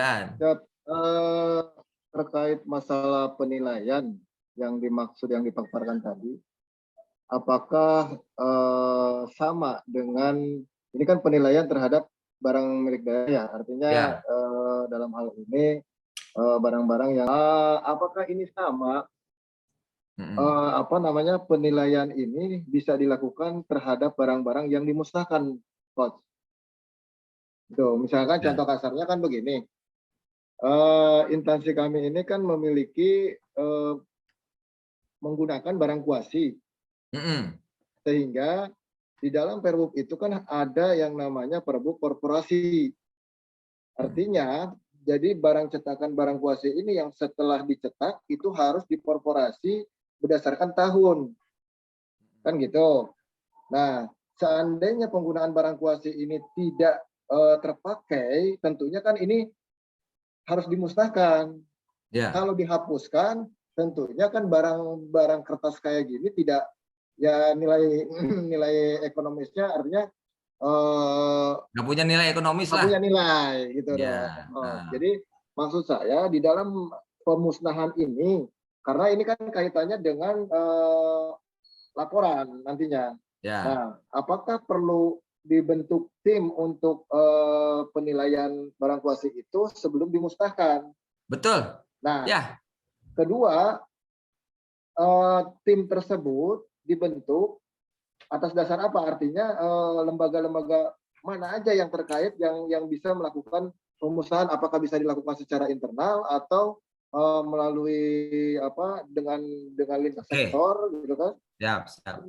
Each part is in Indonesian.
silakan. Ya, terkait masalah penilaian yang dimaksud yang dipaparkan tadi, apakah sama dengan ini kan penilaian terhadap barang milik daerah ya, artinya Ya. dalam hal ini barang-barang yang apakah ini sama apa namanya penilaian ini bisa dilakukan terhadap barang-barang yang dimusnahkan, Coach. Tuh, misalkan Ya. contoh kasarnya kan begini. Instansi kami ini kan memiliki menggunakan barang kuasi, sehingga di dalam Perbup itu kan ada yang namanya Perbup korporasi. Artinya, jadi barang cetakan barang kuasi ini yang setelah dicetak itu harus dikorporasi berdasarkan tahun, kan gitu. Nah, seandainya penggunaan barang kuasi ini tidak terpakai, tentunya kan ini harus dimusnahkan. Ya. Kalau dihapuskan, tentunya kan barang-barang kertas kayak gini tidak ya nilai ekonomisnya artinya Nggak punya nilai ekonomis nggak lah. punya nilai gitu dong. Ya. Jadi maksud saya di dalam pemusnahan ini, karena ini kan kaitannya dengan laporan nantinya. Ya. Nah, apakah perlu dibentuk tim untuk penilaian barang kuasi itu sebelum dimusnahkan? Betul. Nah, Ya. kedua, tim tersebut dibentuk atas dasar apa? Artinya lembaga-lembaga mana aja yang terkait yang bisa melakukan pemusnahan? Apakah bisa dilakukan secara internal atau melalui apa dengan lintas sektor gitu kan? Siap, siap.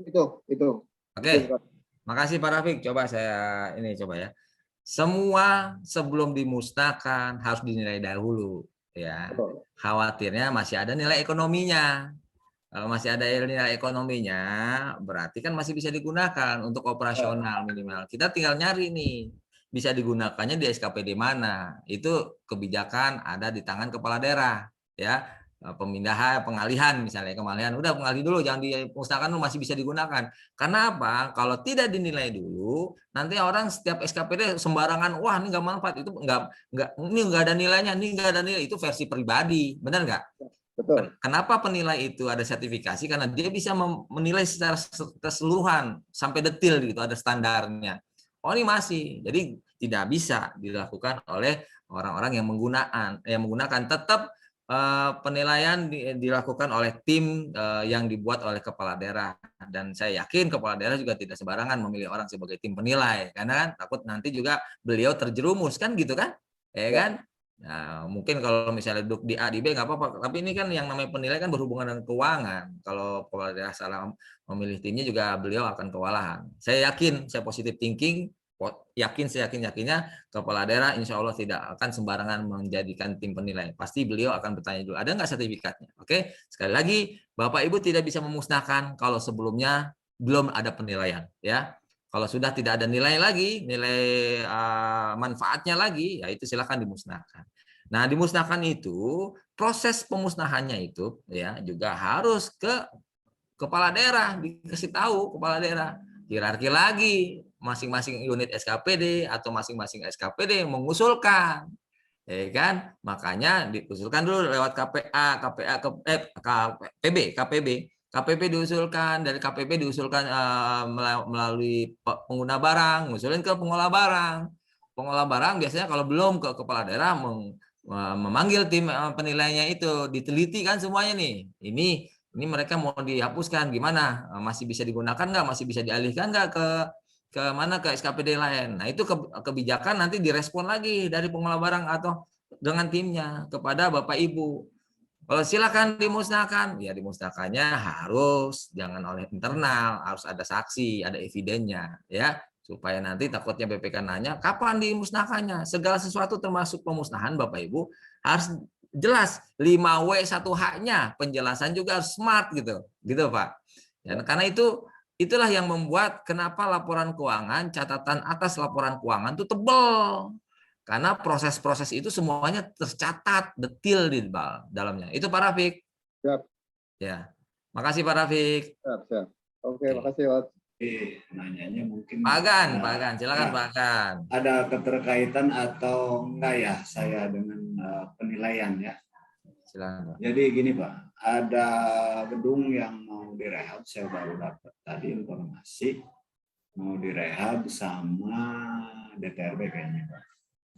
Itu. Oke. Makasih Pak Rafiq. Coba saya ya. Semua sebelum dimusnahkan harus dinilai dahulu ya. Khawatirnya masih ada nilai ekonominya. Kalau masih ada nilai ekonominya, berarti kan masih bisa digunakan untuk operasional minimal. Kita tinggal nyari nih, bisa digunakannya di SKPD mana. Itu kebijakan ada di tangan kepala daerah, ya. Pemindahan, pengalihan misalnya, udah pengalih dulu, jangan dimusnahkan, masih bisa digunakan. Karena apa? Kalau tidak dinilai dulu, nanti orang setiap SKPD sembarangan, wah ini nggak manfaat, itu ini nggak ada nilainya, ini nggak ada nilai, itu versi pribadi, benar nggak? Betul. Kenapa penilai itu ada sertifikasi? Karena dia bisa menilai secara keseluruhan sampai detil gitu, ada standarnya. Oh ini masih, jadi tidak bisa dilakukan oleh orang-orang yang menggunakan. Tetap penilaian dilakukan oleh tim yang dibuat oleh kepala daerah, dan saya yakin kepala daerah juga tidak sembarangan memilih orang sebagai tim penilai, karena kan takut nanti juga beliau terjerumus kan gitu kan, ya kan? Nah, mungkin kalau misalnya duduk di A, di B nggak apa-apa. Tapi ini kan yang namanya penilai kan berhubungan dengan keuangan. Kalau kepala daerah salah memilih timnya juga beliau akan kewalahan. Saya yakin, saya positive thinking, saya yakinnya kepala daerah insya Allah tidak akan sembarangan menjadikan tim penilai. Pasti beliau akan bertanya dulu, ada nggak sertifikatnya? Oke, sekali lagi, Bapak Ibu tidak bisa memusnahkan kalau sebelumnya belum ada penilaian, ya. Kalau sudah tidak ada nilai lagi, nilai manfaatnya lagi, ya itu silakan dimusnahkan. Nah, dimusnahkan itu, proses pemusnahannya itu ya juga harus ke kepala daerah, dikasih tahu kepala daerah. Hierarki lagi, masing-masing unit SKPD atau masing-masing SKPD mengusulkan. Ya kan? Makanya diusulkan dulu lewat KPB. KPP diusulkan, dari KPP diusulkan melalui pengguna barang, ngusulin ke pengolah barang. Pengolah barang biasanya kalau belum ke kepala daerah memanggil tim penilainya itu, diteliti kan semuanya nih. Ini mereka mau dihapuskan gimana? Masih bisa digunakan nggak? Masih bisa dialihkan nggak ke mana, ke SKPD lain. Nah, itu kebijakan nanti direspon lagi dari pengolah barang atau dengan timnya kepada Bapak Ibu. Kalau silakan dimusnahkan, ya dimusnahkannya harus jangan oleh internal, harus ada saksi, ada evidennya, ya, supaya nanti takutnya BPK nanya kapan dimusnahkannya. Segala sesuatu termasuk pemusnahan Bapak Ibu harus jelas 5W1H-nya, penjelasan juga harus smart gitu Pak. Dan karena itulah yang membuat kenapa laporan keuangan, catatan atas laporan keuangan itu tebal. Karena proses-proses itu semuanya tercatat detil di dalamnya. Itu Pak Rafiq. Siap. Ya. Makasih Pak Rafiq. Siap. Oke, makasih, Pak. nanyanya mungkin Pak Gan, silakan ya, Pak Gan. ada keterkaitan atau enggak ya saya dengan penilaian ya. Silakan Pak. Jadi gini Pak, ada gedung yang mau direhab, saya baru dapat tadi informasi mau direhab sama DTRB kayaknya Pak.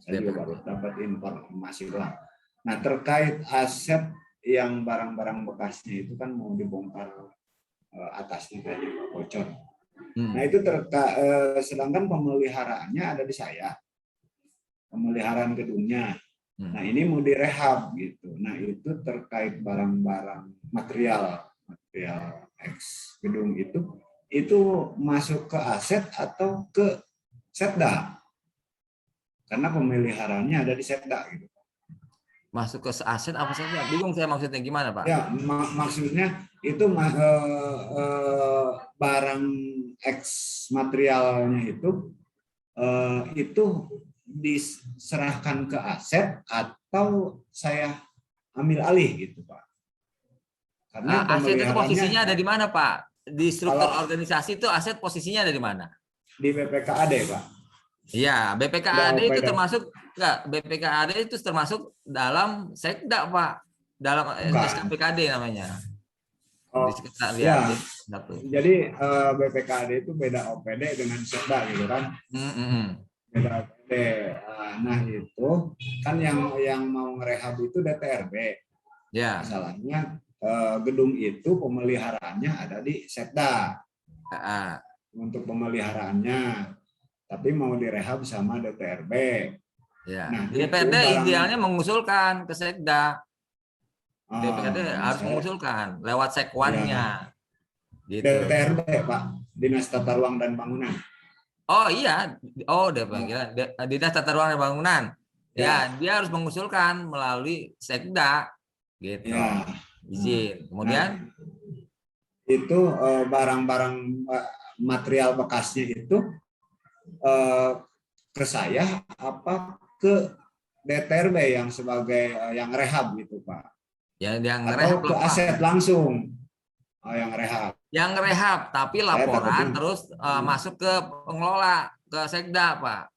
Saya juga baru dapat informasi doang. Nah terkait aset yang barang-barang bekasnya itu kan mau dibongkar atasnya kayaknya Pak, bocor. Nah itu sedangkan pemeliharaannya ada di saya, pemeliharaan gedungnya. Nah ini mau direhab gitu. Nah itu terkait barang-barang material ex gedung itu masuk ke aset atau ke setda? Karena pemeliharaannya ada di setda gitu. Masuk ke aset apa saja? Bingung saya maksudnya gimana Pak? Ya maksudnya itu barang ex materialnya itu diserahkan ke aset atau saya ambil alih gitu Pak. Karena aset itu posisinya ada di mana Pak? Di struktur kalau organisasi itu aset posisinya ada di mana? Di BPKAD Pak. Iya, BPKAD itu termasuk enggak? BPKAD itu termasuk dalam sekda Pak, dalam SKPKD namanya. Oh, di sekitar ya. Satu. Jadi BPKAD itu beda OPD dengan sekda gitu kan? Beda OPD. Nah itu kan yang mau ngerehab itu DTRB. Ya. Masalahnya gedung itu pemeliharaannya ada di sekda. Untuk pemeliharaannya, tapi mau direhab sama DTRB. Ya. Nah, DPRD idealnya mengusulkan ke sekda. DPRD harus mengusulkan lewat sekwannya. Gitu. DTRB Pak, Dinas Tata Ruang dan Bangunan. Oh iya, Dinas Tata Ruang dan Bangunan. Ya, dia harus mengusulkan melalui sekda, gitu. Ya. Izin. Kemudian itu barang-barang material bekasnya itu ke saya apa ke DTRB yang sebagai yang rehab gitu Pak? Yang atau rehab ke aset langsung yang rehab. Yang rehab, tapi laporan terus masuk ke pengelola, ke sekda Pak.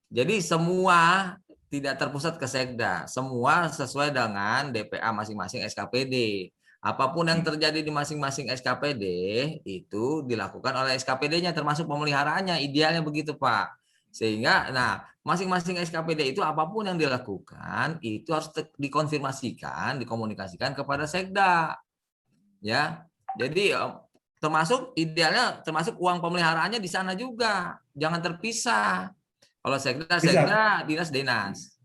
Jadi semua tidak terpusat ke sekda, semua sesuai dengan DPA masing-masing SKPD. Apapun yang terjadi di masing-masing SKPD itu dilakukan oleh SKPD-nya termasuk pemeliharaannya, idealnya begitu Pak. Sehingga masing-masing SKPD itu apapun yang dilakukan itu harus dikonfirmasikan, dikomunikasikan kepada sekda. Ya. Jadi termasuk idealnya termasuk uang pemeliharaannya di sana juga. Jangan terpisah. Kalau sekda, dinas.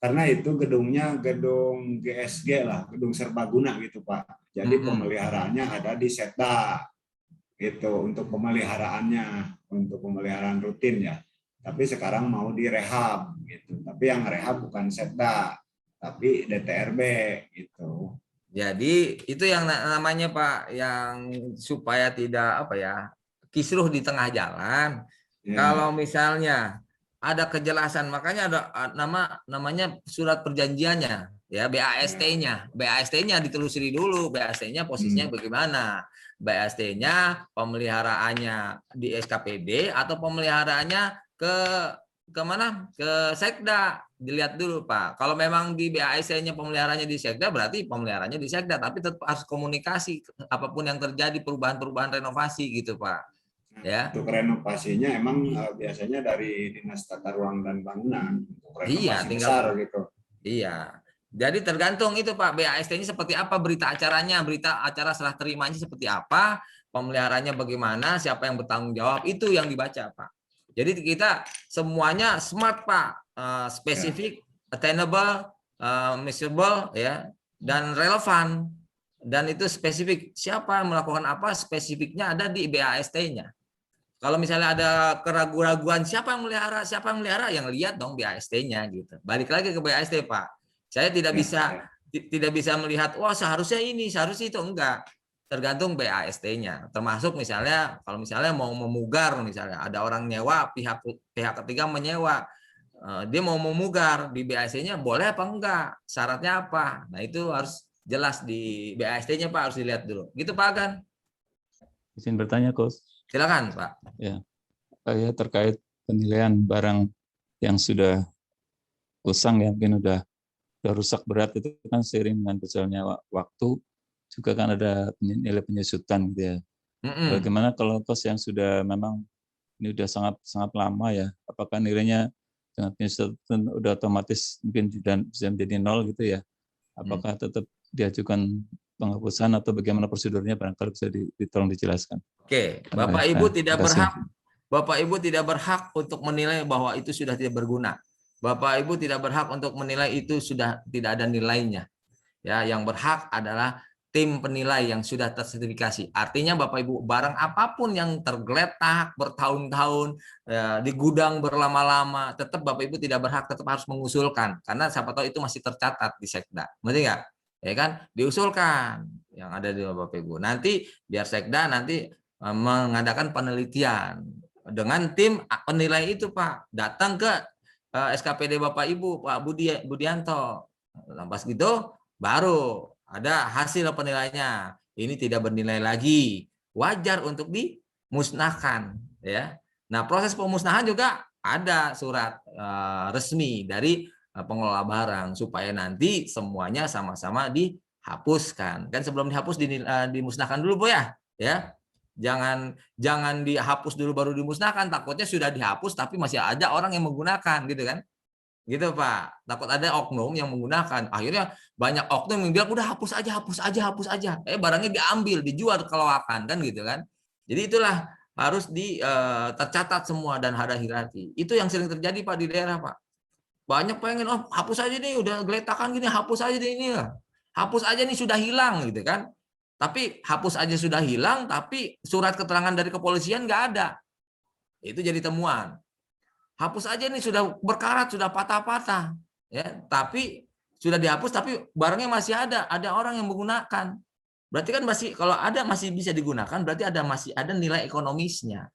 Karena itu gedungnya gedung GSG lah, gedung serbaguna gitu Pak. Jadi pemeliharaannya ada di sekda gitu untuk pemeliharaannya, untuk pemeliharaan rutin ya. Tapi sekarang mau direhab gitu. Tapi yang rehab bukan sekda, tapi DTRB gitu. Jadi itu yang namanya Pak, yang supaya tidak kisruh di tengah jalan. Kalau misalnya ada kejelasan, makanya ada namanya surat perjanjiannya, ya BAST-nya. BAST-nya ditelusuri dulu, BAST-nya posisinya bagaimana. BAST-nya pemeliharaannya di SKPD atau pemeliharaannya ke mana? Ke sekda. Dilihat dulu Pak. Kalau memang di BAST-nya pemeliharaannya di sekda, berarti pemeliharaannya di sekda, tapi tetap harus komunikasi apapun yang terjadi, perubahan-perubahan renovasi gitu Pak. Ya. Untuk renovasinya emang biasanya dari Dinas Tata Ruang dan Bangunan untuk renovasi besar gitu. Iya. Jadi tergantung itu Pak, BAST-nya seperti apa, berita acaranya, berita acara serah terimanya seperti apa, pemeliharaannya bagaimana, siapa yang bertanggung jawab, itu yang dibaca Pak. Jadi kita semuanya smart Pak, spesifik, attainable, measurable ya, dan relevan. Dan itu spesifik, siapa yang melakukan apa, spesifiknya ada di BAST-nya. Kalau misalnya ada keraguan-raguan siapa yang melihara, yang lihat dong BAST-nya gitu. Balik lagi ke BAST Pak. Saya tidak bisa melihat wah seharusnya ini, seharusnya itu, enggak. Tergantung BAST-nya. Termasuk misalnya kalau misalnya mau memugar, misalnya ada orang nyewa, pihak ketiga menyewa, dia mau memugar di BAST-nya boleh apa enggak? Syaratnya apa? Nah itu harus jelas di BAST-nya Pak, harus dilihat dulu. Gitu Pak Gan. Izin bertanya, Coach. Silakan, Pak. Ya, saya terkait penilaian barang yang sudah usang, ya mungkin udah rusak berat, itu kan seiring dengan berjalannya waktu juga kan ada nilai penyusutan gitu ya. Mm-mm. Bagaimana kalau kos yang sudah memang ini udah sangat sangat lama ya, apakah nilainya dengan penyusutan udah otomatis mungkin bisa menjadi nol gitu ya? Apakah tetap diajukan penghapusan atau bagaimana prosedurnya, barangkali bisa tolong dijelaskan. Oke, Terima Bapak kasih. Ibu tidak Terima kasih. berhak, Bapak Ibu tidak berhak untuk menilai bahwa itu sudah tidak berguna. Bapak Ibu tidak berhak untuk menilai itu sudah tidak ada nilainya. Ya, yang berhak adalah tim penilai yang sudah tersertifikasi. Artinya Bapak Ibu, barang apapun yang tergeletak bertahun-tahun di gudang berlama-lama, tetap Bapak Ibu tidak berhak, tetap harus mengusulkan, karena siapa tahu itu masih tercatat di Sekda. Ngerti nggak? Ya kan? Diusulkan yang ada di Bapak Ibu. Nanti biar Sekda nanti mengadakan penelitian dengan tim penilai itu, Pak. Datang ke SKPD Bapak Ibu, Pak Budianto. Pas gitu baru ada hasil penilaiannya. Ini tidak bernilai lagi, wajar untuk dimusnahkan, ya. Nah, proses pemusnahan juga ada surat resmi dari pengelola barang supaya nanti semuanya sama-sama dihapuskan. Kan sebelum dihapus dimusnahkan dulu, Bu ya. Ya. Jangan dihapus dulu baru dimusnahkan, takutnya sudah dihapus tapi masih ada orang yang menggunakan gitu kan. Gitu Pak, takut ada oknum yang menggunakan, akhirnya banyak oknum yang bilang udah hapus aja, barangnya diambil, dijual keloakan kan gitu kan. Jadi itulah harus tercatat semua dan ada hierarki. Itu yang sering terjadi Pak di daerah Pak. Banyak pengen hapus aja nih, udah geletakan gini, hapus aja deh ini, hapus aja nih sudah hilang gitu kan. Tapi hapus aja sudah hilang, tapi surat keterangan dari kepolisian nggak ada. Itu jadi temuan. Hapus aja nih sudah berkarat, sudah patah-patah, ya. Tapi sudah dihapus, tapi barangnya masih ada orang yang menggunakan. Berarti kan kalau ada masih bisa digunakan, berarti masih ada nilai ekonomisnya,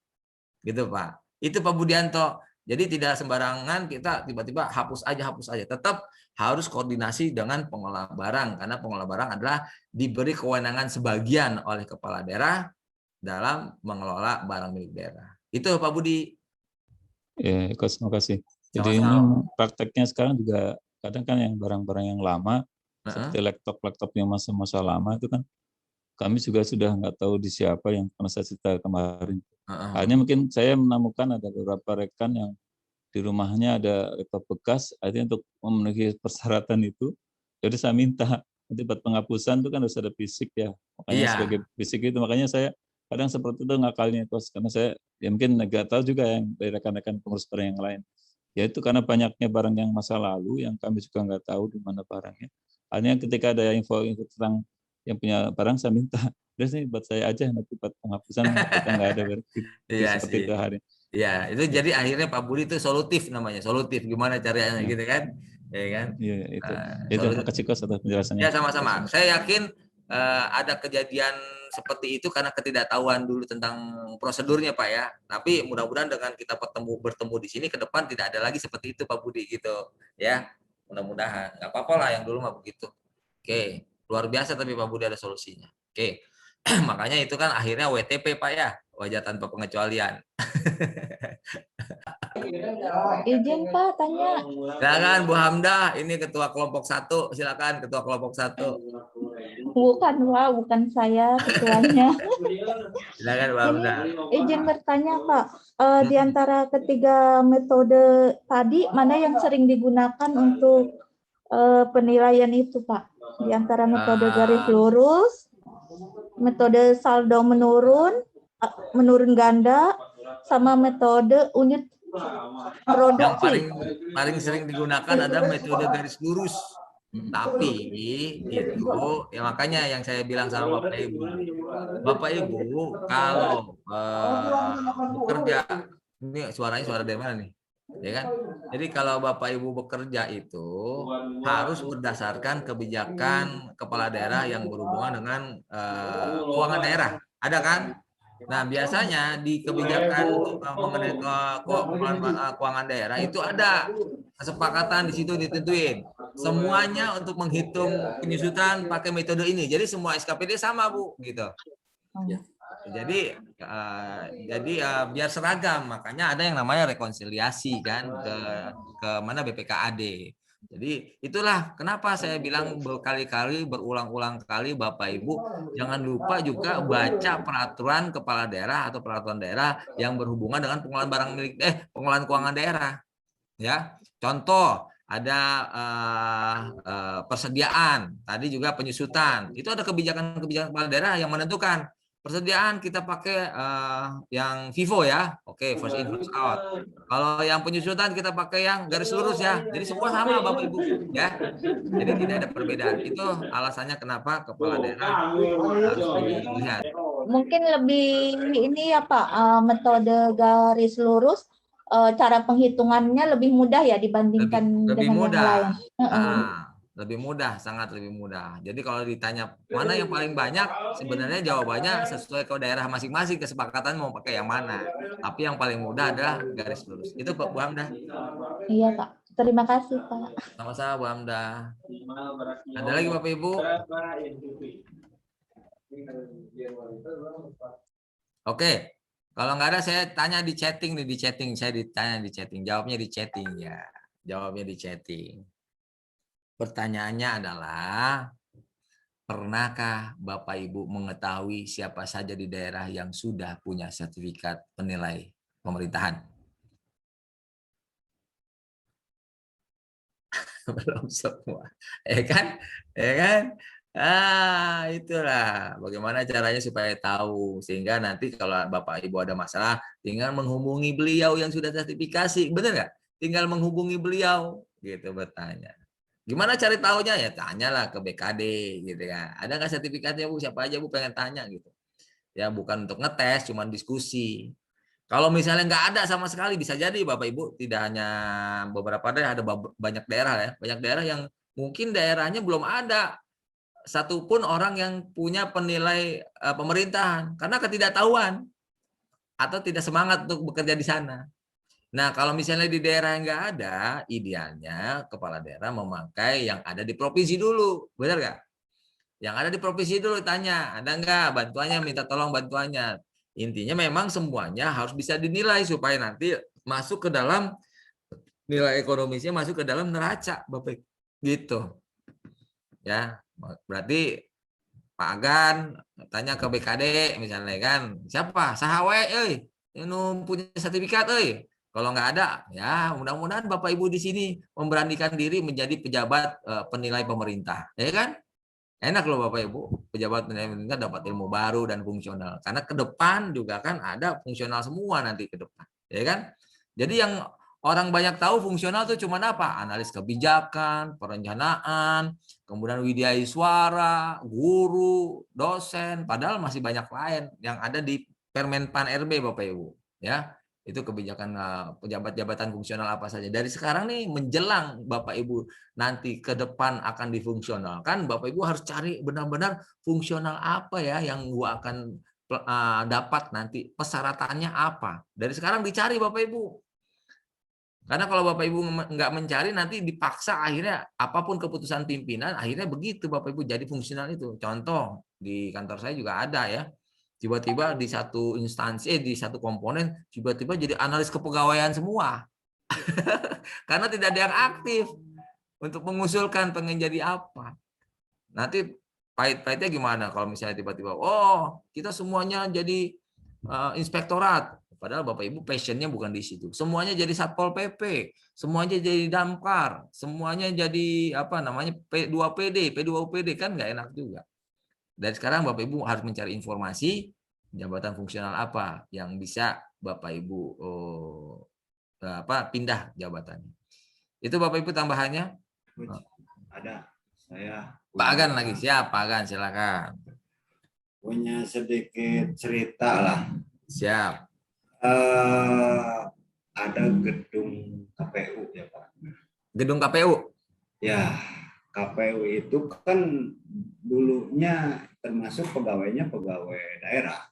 gitu Pak. Itu Pak Budianto. Jadi tidak sembarangan kita tiba-tiba hapus aja. Tetap harus koordinasi dengan pengelola barang, karena pengelola barang adalah diberi kewenangan sebagian oleh kepala daerah dalam mengelola barang milik daerah. Itu Pak Budi. Ya, terima kasih. Jadi Sama-sama. ini prakteknya sekarang juga kadang kan yang barang-barang yang lama, seperti laptop yang masa-masa lama itu kan kami juga sudah nggak tahu di siapa yang pernah saya cerita kemarin. Akhirnya mungkin saya menemukan ada beberapa rekan yang di rumahnya ada laptop bekas, akhirnya untuk memenuhi persyaratan itu, jadi saya minta nanti buat penghapusan itu kan harus ada fisik ya, makanya sebagai fisik itu, makanya saya kadang seperti itu ngakalnya kos, karena saya ya mungkin nggak tahu juga yang dari rekan-rekan pengurus barang yang lain. Ya itu karena banyaknya barang yang masa lalu yang kami juga nggak tahu di mana barangnya. Hanya ketika ada info tentang yang punya barang saya minta, udah sih buat saya aja nanti buat penghapusan kita nggak ada seperti itu hari. Ya, itu jadi akhirnya Pak Budi itu solutif namanya, solutif gimana caranya gitu kan, ya kan? Iya itu. Terima kasih Kos atas penjelasannya. Ya sama-sama. Saya yakin ada kejadian seperti itu karena ketidaktahuan dulu tentang prosedurnya Pak ya. Tapi mudah-mudahan dengan kita bertemu di sini ke depan tidak ada lagi seperti itu Pak Budi gitu ya. Mudah-mudahan. Nggak apa-apa lah yang dulu mah begitu. Oke, luar biasa tapi Pak Budi ada solusinya. Oke. Makanya itu kan akhirnya WTP Pak ya, wajah tanpa pengecualian. Izin Pak tanya. Silakan Bu Hamdah, ini ketua kelompok 1, silakan ketua kelompok 1. Bukan Pak, bukan saya ketuanya. Silakan Bu Hamdah. Izin bertanya Pak, di antara ketiga metode tadi mana yang sering digunakan untuk penilaian itu Pak? Di antara metode garis lurus, metode saldo menurun ganda, sama metode unit produksi. Yang paling sering digunakan ada metode garis lurus. Tapi itu ya makanya yang saya bilang sama Bapak Ibu kalau bekerja, ini suaranya suara dari mana nih? Ya kan? Jadi kalau Bapak Ibu bekerja itu harus berdasarkan kebijakan kepala daerah yang berhubungan dengan keuangan daerah. Ada kan? Nah, biasanya di kebijakan mengenai keuangan daerah itu ada kesepakatan di situ ditentuin. Semuanya untuk menghitung penyusutan pakai metode ini. Jadi semua SKPD sama, Bu, gitu. biar seragam, makanya ada yang namanya rekonsiliasi kan ke mana BPKAD. Jadi itulah kenapa saya bilang berkali-kali, berulang-ulang kali Bapak Ibu jangan lupa juga baca peraturan kepala daerah atau peraturan daerah yang berhubungan dengan pengelolaan barang milik pengelolaan keuangan daerah. Ya, contoh ada persediaan, tadi juga penyusutan. Itu ada kebijakan-kebijakan kepala daerah yang menentukan persediaan kita pakai yang FIFO ya, oke, first in first out. Kalau yang penyusutan kita pakai yang garis lurus ya. Jadi semua sama Bapak Ibu ya. Jadi tidak ada perbedaan. Itu alasannya kenapa kepala daerah harus dilihat. Mungkin lebih ini ya Pak, metode garis lurus, cara penghitungannya lebih mudah ya dibandingkan lebih dengan mudah. yang lain. Lebih mudah, sangat lebih mudah. Jadi kalau ditanya mana yang paling banyak, sebenarnya jawabannya sesuai ke daerah masing-masing, kesepakatan mau pakai yang mana. Tapi yang paling mudah adalah garis lurus. Itu Pak Bu Hamdah. Iya Pak, terima kasih Pak. Sama-sama Bu Hamdah. Ada lagi Bapak Ibu? Oke, kalau nggak ada saya tanya di chatting nih, di chatting. Saya ditanya di chatting, jawabnya di chatting ya. Jawabnya di chatting. Pertanyaannya adalah, pernahkah Bapak Ibu mengetahui siapa saja di daerah yang sudah punya sertifikat penilai pemerintahan? Belum semua. Kan? Itulah bagaimana caranya supaya tahu, sehingga nanti kalau Bapak Ibu ada masalah tinggal menghubungi beliau yang sudah sertifikasi, benar nggak? Tinggal menghubungi beliau gitu bertanya. Gimana cari tahunya ya? Tanyalah ke BKD gitu ya. Ada nggak sertifikatnya Bu? Siapa aja Bu pengen tanya gitu. Ya bukan untuk ngetes, cuma diskusi. Kalau misalnya nggak ada sama sekali, bisa jadi Bapak Ibu tidak hanya beberapa daerah, ada banyak daerah ya, banyak daerah yang mungkin daerahnya belum ada satupun orang yang punya penilai pemerintahan karena ketidaktahuan atau tidak semangat untuk bekerja di sana. Nah, kalau misalnya di daerah yang nggak ada, idealnya kepala daerah memakai yang ada di provinsi dulu, benar nggak? Yang ada di provinsi dulu tanya, ada nggak bantuannya, minta tolong bantuannya. Intinya memang semuanya harus bisa dinilai supaya nanti masuk ke dalam nilai ekonomisnya, masuk ke dalam neraca, Bapak. Gitu. Ya, berarti Pak Agan tanya ke BKD misalnya kan, siapa? Sahawe, punya sertifikat, Kalau nggak ada, ya mudah-mudahan Bapak Ibu di sini memberanikan diri menjadi pejabat penilai pemerintah, ya kan? Enak loh Bapak Ibu, pejabat penilai pemerintah dapat ilmu baru dan fungsional. Karena ke depan juga kan ada fungsional semua nanti ke depan, ya kan? Jadi yang orang banyak tahu fungsional itu cuma apa? Analis kebijakan, perencanaan, kemudian widyai suara, guru, dosen, padahal masih banyak lain yang ada di Permenpan RB Bapak Ibu, ya. Itu kebijakan pejabat-jabatan fungsional apa saja. Dari sekarang nih menjelang Bapak Ibu nanti ke depan akan difungsionalkan, Bapak Ibu harus cari benar-benar fungsional apa ya yang gua akan dapat nanti, persyaratannya apa. Dari sekarang dicari Bapak Ibu. Karena kalau Bapak Ibu nggak mencari, nanti dipaksa akhirnya apapun keputusan pimpinan, akhirnya begitu Bapak Ibu jadi fungsional itu. Contoh, di kantor saya juga ada ya. Tiba-tiba di satu instansi, di satu komponen, tiba-tiba jadi analis kepegawaian semua. Karena tidak ada yang aktif untuk mengusulkan pengen jadi apa. Nanti pahit-pahitnya gimana kalau misalnya tiba-tiba, kita semuanya jadi inspektorat. Padahal Bapak Ibu passionnya bukan di situ. Semuanya jadi Satpol PP, semuanya jadi Damkar, semuanya jadi P2PD, P2UPD, kan nggak enak juga. Dan sekarang Bapak Ibu harus mencari informasi jabatan fungsional apa yang bisa Bapak Ibu pindah jabatannya. Itu Bapak Ibu tambahannya? Ada. Saya Pak Agan lagi, siap Pak Agan, silakan. Punya sedikit cerita lah. Siap. Ada gedung KPU ya Pak. Gedung KPU? Ya, KPU itu kan dulunya termasuk pegawainya pegawai daerah.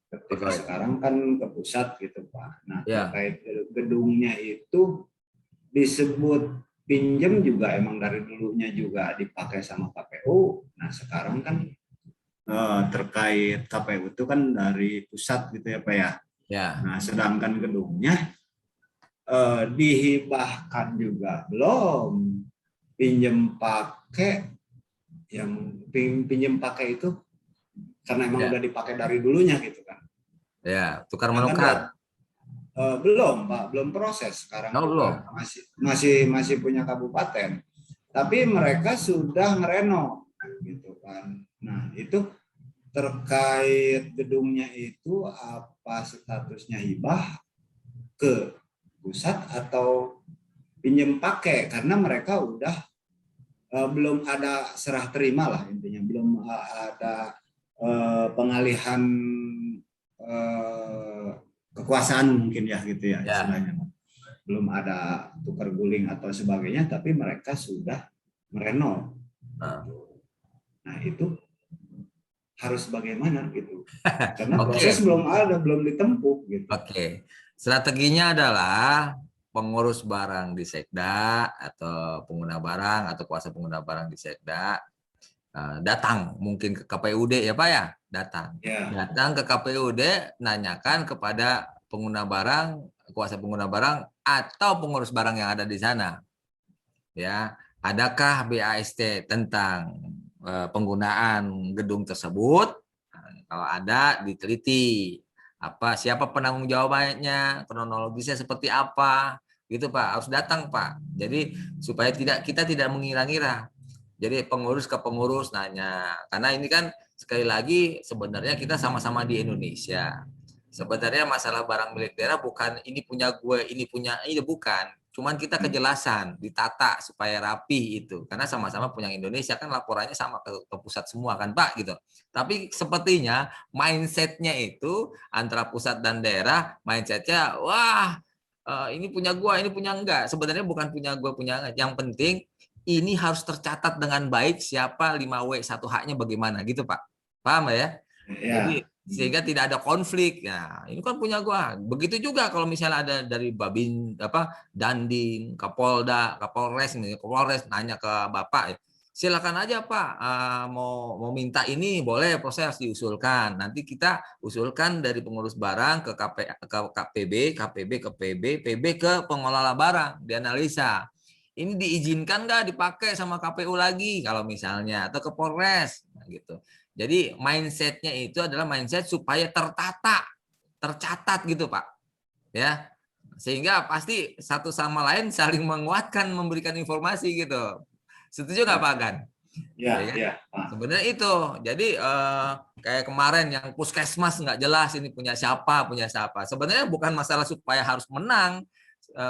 Ketika sekarang kan ke pusat gitu Pak. Nah, terkait gedungnya itu disebut pinjem juga emang dari dulunya juga dipakai sama KPU. Nah, sekarang kan terkait KPU itu kan dari pusat gitu ya Pak ya. Ya. Nah, sedangkan gedungnya dihibahkan juga belum, pinjem pakai, yang pinjem pakai itu karena emang Ya. udah dipakai dari dulunya gitu kan. Ya, tukar Sedangkan menukar. belum Pak, belum proses sekarang Oh, belum. juga masih punya kabupaten, tapi mereka sudah ngereno gitu kan. Nah itu terkait gedungnya itu apa statusnya, hibah ke pusat atau pinjem pakai, karena mereka udah belum ada serah terima lah, intinya belum ada pengalihan kekuasaan mungkin ya gitu ya istilahnya. Belum ada tukar guling atau sebagainya, tapi mereka sudah merenov. Nah itu harus bagaimana gitu, karena proses belum ada, belum ditempuh gitu. Oke. Strateginya adalah pengurus barang di Sekda atau pengguna barang atau kuasa pengguna barang di Sekda datang mungkin ke KPUD ya Pak ya, datang ke KPUD, nanyakan kepada pengguna barang, kuasa pengguna barang atau pengurus barang yang ada di sana, ya, adakah BAST tentang penggunaan gedung tersebut. Kalau ada, diteliti siapa penanggung jawabannya, kronologisnya seperti apa, gitu Pak. Harus datang Pak. Jadi supaya kita tidak mengira-ngira. Jadi pengurus ke pengurus nanya, karena ini kan sekali lagi sebenarnya kita sama-sama di Indonesia. Sebenarnya masalah barang milik daerah bukan ini punya gue, ini punya ini, bukan. Cuman kita kejelasan, ditata supaya rapi itu. Karena sama-sama punya Indonesia kan, laporannya sama ke pusat semua kan Pak gitu. Tapi sepertinya mindsetnya itu antara pusat dan daerah, mindsetnya wah ini punya gua, ini punya enggak. Sebenarnya bukan punya gua, punya enggak. Yang penting ini harus tercatat dengan baik siapa 5W1H-nya bagaimana gitu Pak. Paham ya? Jadi sehingga tidak ada konflik. Nah, ini kan punya gua. Begitu juga kalau misalnya ada dari Babin Dandim, Kapolda, Kapolres nanya ke Bapak, silakan aja Pak, mau minta ini boleh, proses diusulkan. Nanti kita usulkan dari pengurus barang ke KPB, KPB ke PB ke pengelola barang, dianalisa. Ini diizinkan nggak dipakai sama KPU lagi kalau misalnya, atau ke Polres gitu. Jadi mindsetnya itu adalah mindset supaya tertata, tercatat gitu Pak. Ya, sehingga pasti satu sama lain saling menguatkan, memberikan informasi gitu. Setuju nggak Pak Gan? Ya. Sebenarnya itu. Jadi kayak kemarin yang puskesmas nggak jelas ini punya siapa. Sebenarnya bukan masalah supaya harus menang,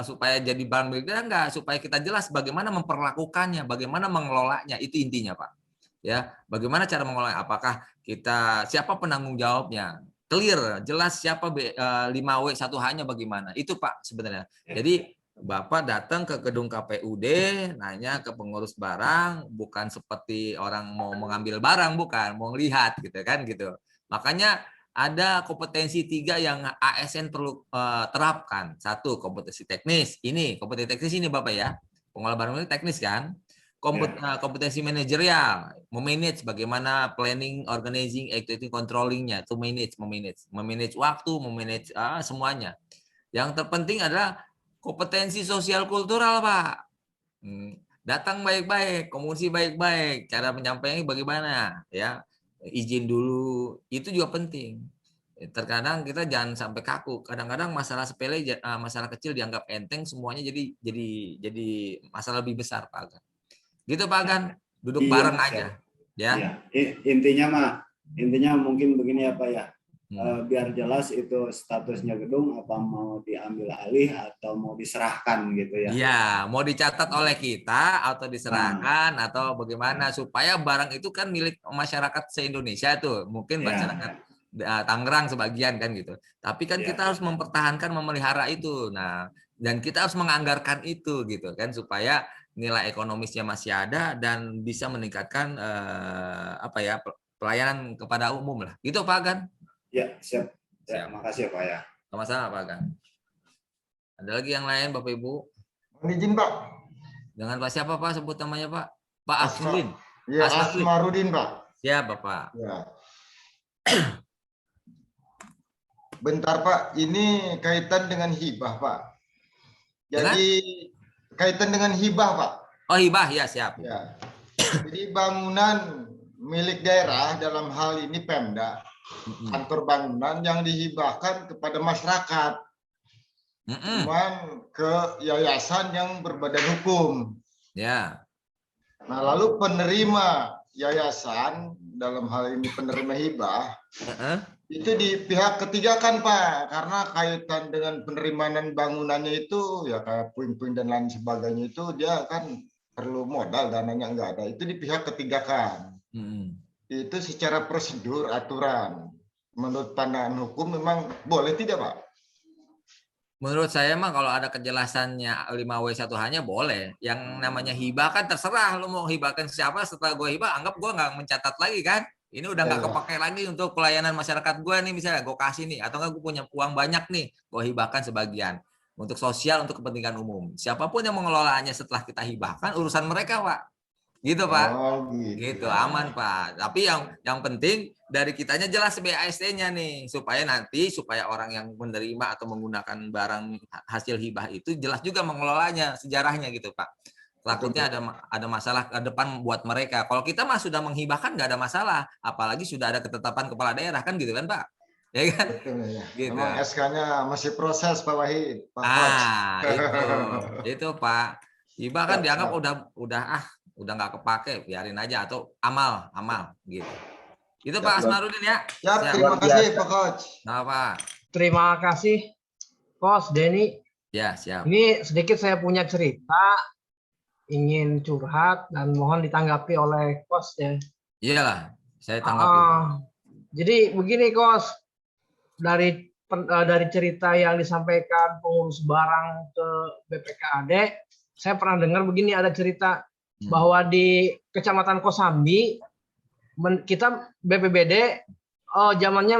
supaya jadi barang milik daerah, enggak, supaya kita jelas bagaimana memperlakukannya, bagaimana mengelolanya, itu intinya Pak. Ya, bagaimana cara mengelola? Apakah siapa penanggung jawabnya? Clear, jelas siapa 5W1H-nya bagaimana? Itu Pak sebenarnya. Jadi Bapak datang ke gedung KPUD, nanya ke pengurus barang, bukan seperti orang mau mengambil barang, bukan, mau lihat gitu kan gitu. Makanya ada kompetensi 3 yang ASN perlu terapkan. 1, kompetensi teknis. Ini kompetensi teknis ini Bapak ya. Pengelola barang ini teknis kan? Kompetensi manajerial, memanage bagaimana planning, organizing, executing, controlling-nya, to memanage waktu, memanage semuanya. Yang terpenting adalah kompetensi sosial kultural Pak. Datang baik-baik, komunikasi baik-baik, cara menyampaikan bagaimana ya, izin dulu, itu juga penting. Terkadang kita jangan sampai kaku. Kadang-kadang masalah sepele, masalah kecil dianggap enteng, semuanya jadi masalah lebih besar Pak Gan. Gitu Pak Gan, duduk bareng aja. Ya. Intinya mungkin begini ya Pak ya. Biar jelas itu statusnya gedung, apa mau diambil alih atau mau diserahkan gitu ya. Iya, mau dicatat oleh kita atau diserahkan atau bagaimana, supaya barang itu kan milik masyarakat se-Indonesia tuh. Mungkin masyarakat Tangerang sebagian kan gitu. Tapi kan kita harus mempertahankan, memelihara itu. Nah, dan kita harus menganggarkan itu gitu kan, supaya nilai ekonomisnya masih ada dan bisa meningkatkan pelayanan kepada umum lah. Gitu Pak Gan. Ya, siap. Makasih ya Pak ya. Sama-sama Pak Gan. Ada lagi yang lain Bapak Ibu? Mohon izin Pak. Dengan Pak siapa Pak sebut namanya Pak? Pak Asmarudin. Iya, Asmarudin Pak. Ya Bapak. Ya. Bentar Pak, ini kaitan dengan hibah Pak. Jadi kaitan dengan hibah Pak. Oh, hibah, ya siap. Ya. Jadi bangunan milik daerah dalam hal ini Pemda, kantor bangunan yang dihibahkan kepada masyarakat, cuman ke yayasan yang berbadan hukum. Ya. Nah, lalu penerima yayasan dalam hal ini penerima hibah itu di pihak ketiga kan Pak, karena kaitan dengan penerimaan bangunannya itu ya kayak puing-puing dan lain sebagainya itu dia kan perlu modal, dananya nggak ada, itu di pihak ketiga kan. Itu secara prosedur aturan menurut pandangan hukum memang boleh tidak Pak? Menurut saya mah kalau ada kejelasannya 5W1H-nya boleh. Yang namanya hibah kan terserah lu mau hibahkan siapa, setelah gue hibah anggap gue nggak mencatat lagi kan. Ini udah nggak kepake lagi untuk pelayanan masyarakat gue nih, misalnya gue kasih nih, atau nggak gue punya uang banyak nih, gue hibahkan sebagian untuk sosial, untuk kepentingan umum. Siapapun yang mengelolanya setelah kita hibahkan urusan mereka Pak, gitu Pak. Oh, Gitu aman Pak. Tapi yang penting dari kitanya jelas BAST-nya nih, supaya orang yang menerima atau menggunakan barang hasil hibah itu jelas juga mengelolanya, sejarahnya gitu Pak. Takutnya ada masalah ke depan buat mereka. Kalau kita mah sudah menghibahkan nggak ada masalah, apalagi sudah ada ketetapan kepala daerah kan gitu kan Pak, ya kan? Betul ya. Gitu. Memang SK-nya masih proses Pak Wahid. Pak itu Pak. Hibah kan dianggap udah nggak kepake, biarin aja, atau amal gitu. Itu Pak Asmarudin ya. Ya, terima kasih Pak Coach. Nah, Pak. Terima kasih Coach Denny. Ya, siap. Ini sedikit saya punya cerita, ingin curhat dan mohon ditanggapi oleh Coach ya. Iyalah, saya tanggapi. Jadi begini Coach, dari cerita yang disampaikan pengurus barang ke BPKAD, saya pernah dengar begini, ada cerita bahwa di Kecamatan Kosambi kita BPBD zamannya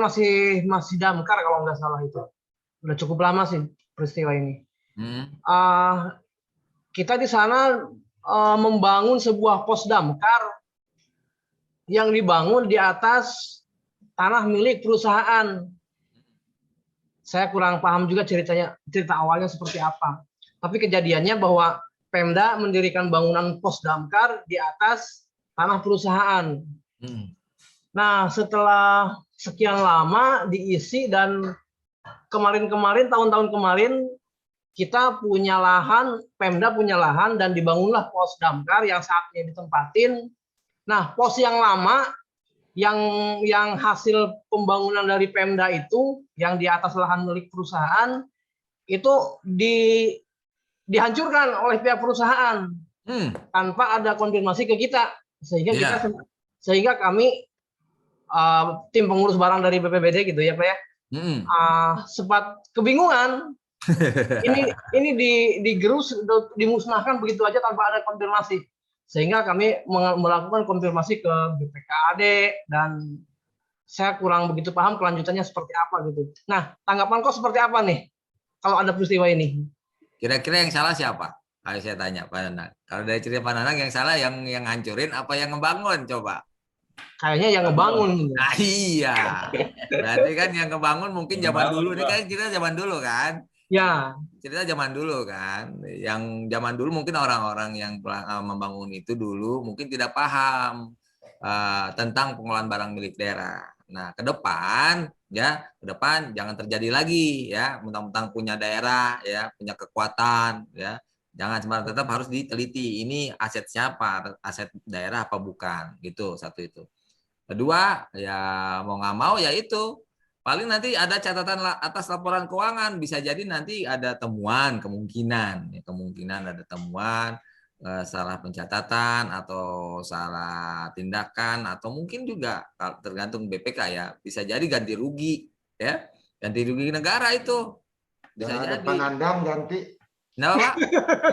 masih damkar kalau nggak salah, itu udah cukup lama sih peristiwa ini. Kita di sana membangun sebuah pos damkar yang dibangun di atas tanah milik perusahaan. Saya kurang paham juga cerita awalnya seperti apa. Tapi kejadiannya bahwa Pemda mendirikan bangunan pos damkar di atas tanah perusahaan. Nah, setelah sekian lama diisi dan tahun-tahun kemarin kita punya lahan, Pemda punya lahan dan dibangunlah pos damkar yang saatnya ditempatin. Nah, pos yang lama yang hasil pembangunan dari Pemda itu yang di atas lahan milik perusahaan itu dihancurkan oleh pihak perusahaan tanpa ada konfirmasi ke kita, sehingga kami tim pengurus barang dari BPBD gitu ya Pak ya, sempat kebingungan. ini digerus, dimusnahkan begitu aja tanpa ada konfirmasi, sehingga kami melakukan konfirmasi ke BPKAD dan saya kurang begitu paham kelanjutannya seperti apa gitu. Nah, tanggapan kok seperti apa nih kalau ada peristiwa ini? Kira-kira yang salah siapa? Kalau saya tanya Pak Nanang. Kalau dari cerita Pak Nanang yang salah yang ngancurin apa yang ngebangun coba? Kayaknya yang ngebangun. Nah, iya. Berarti kan yang ngebangun mungkin zaman dulu. Ini kan kita zaman dulu kan? Ya. Cerita zaman dulu kan. Yang zaman dulu mungkin orang-orang yang membangun itu dulu mungkin tidak paham tentang pengelolaan barang milik daerah. Nah, ke depan jangan terjadi lagi ya, mentang-mentang punya daerah ya, punya kekuatan ya. Jangan sembarang, tetap harus diteliti ini aset siapa, aset daerah apa bukan, gitu. Satu itu. Kedua, ya mau nggak mau ya itu paling nanti ada catatan atas laporan keuangan, bisa jadi nanti ada temuan, kemungkinan ada temuan salah pencatatan atau salah tindakan, atau mungkin juga tergantung BPK ya, bisa jadi ganti rugi ya, ganti rugi negara itu bisa jadi. Penandang ganti. Nah, Pak?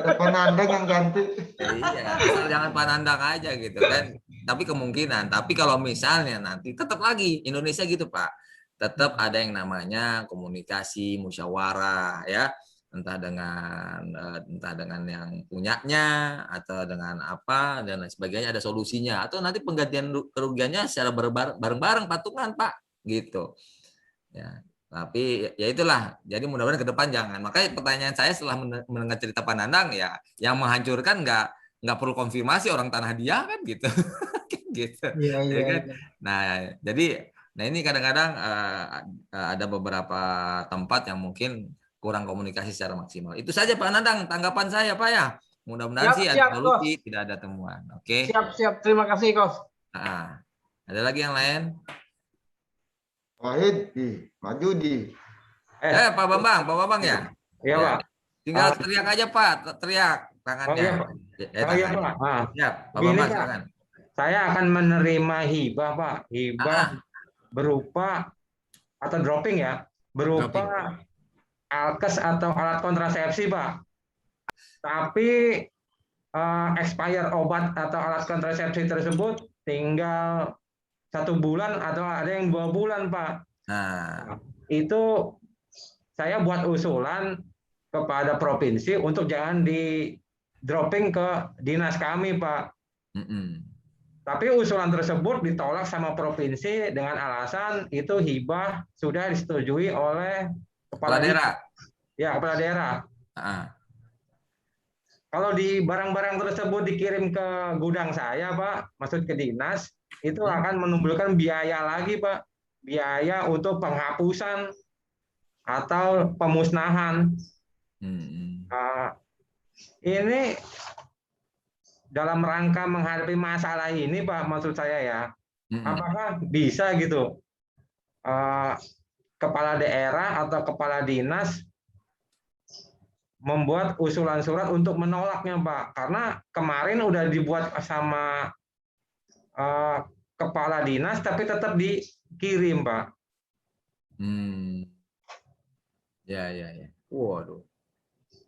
Ada penandang yang ganti. Iya, jangan penandang aja gitu kan. Tapi kemungkinan, tapi kalau misalnya nanti tetap lagi Indonesia gitu Pak, tetap ada yang namanya komunikasi musyawarah ya. Entah dengan yang punyanya atau dengan apa dan lain sebagainya, ada solusinya, atau nanti penggantian kerugiannya secara bareng-bareng patungan Pak, gitu. Ya, tapi ya itulah. Jadi mudah-mudahan ke depan jangan. Makanya pertanyaan saya setelah mendengar cerita Pak Nandang, ya yang menghancurkan nggak perlu konfirmasi orang tanah dia kan gitu. Gitu. Iya, Ya iya, kan? iya. Nah, jadi ini kadang-kadang ada beberapa tempat yang mungkin kurang komunikasi secara maksimal. Itu saja Pak Nandang tanggapan saya Pak ya. Mudah-mudahan Siap, sih ada siap, Kos. solusi, tidak ada temuan. Oke. Siap, siap. Terima kasih, Kos. Nah, ada lagi yang lain? Wahid, maju di. Pak Bambang ya? Iya, Pak. Tinggal teriak aja Pak, teriak tangannya. Oh iya, Pak. Iya, Pak. Nah, Ya, Pak begini, Bambang Pak. silakan. Saya akan menerima hibah, Pak. Hibah berupa atau dropping ya, berupa alkes atau alat kontrasepsi, Pak. Tapi expire obat atau alat kontrasepsi tersebut tinggal 1 bulan atau ada yang 2 bulan, Pak. Nah, Itu saya buat usulan kepada provinsi untuk jangan di dropping ke dinas kami, Pak. Tapi usulan tersebut ditolak sama provinsi dengan alasan itu hibah sudah disetujui oleh kepala daerah. Ya, kepala daerah. Kalau di barang-barang tersebut dikirim ke gudang saya, Pak, maksud ke dinas, itu akan menimbulkan biaya lagi, Pak. Biaya untuk penghapusan atau pemusnahan. Ini dalam rangka menghadapi masalah ini, Pak, maksud saya ya, apakah bisa gitu kepala daerah atau kepala dinas membuat usulan surat untuk menolaknya, Pak? Karena kemarin udah dibuat sama kepala dinas, tapi tetap dikirim, Pak. Ya. Waduh.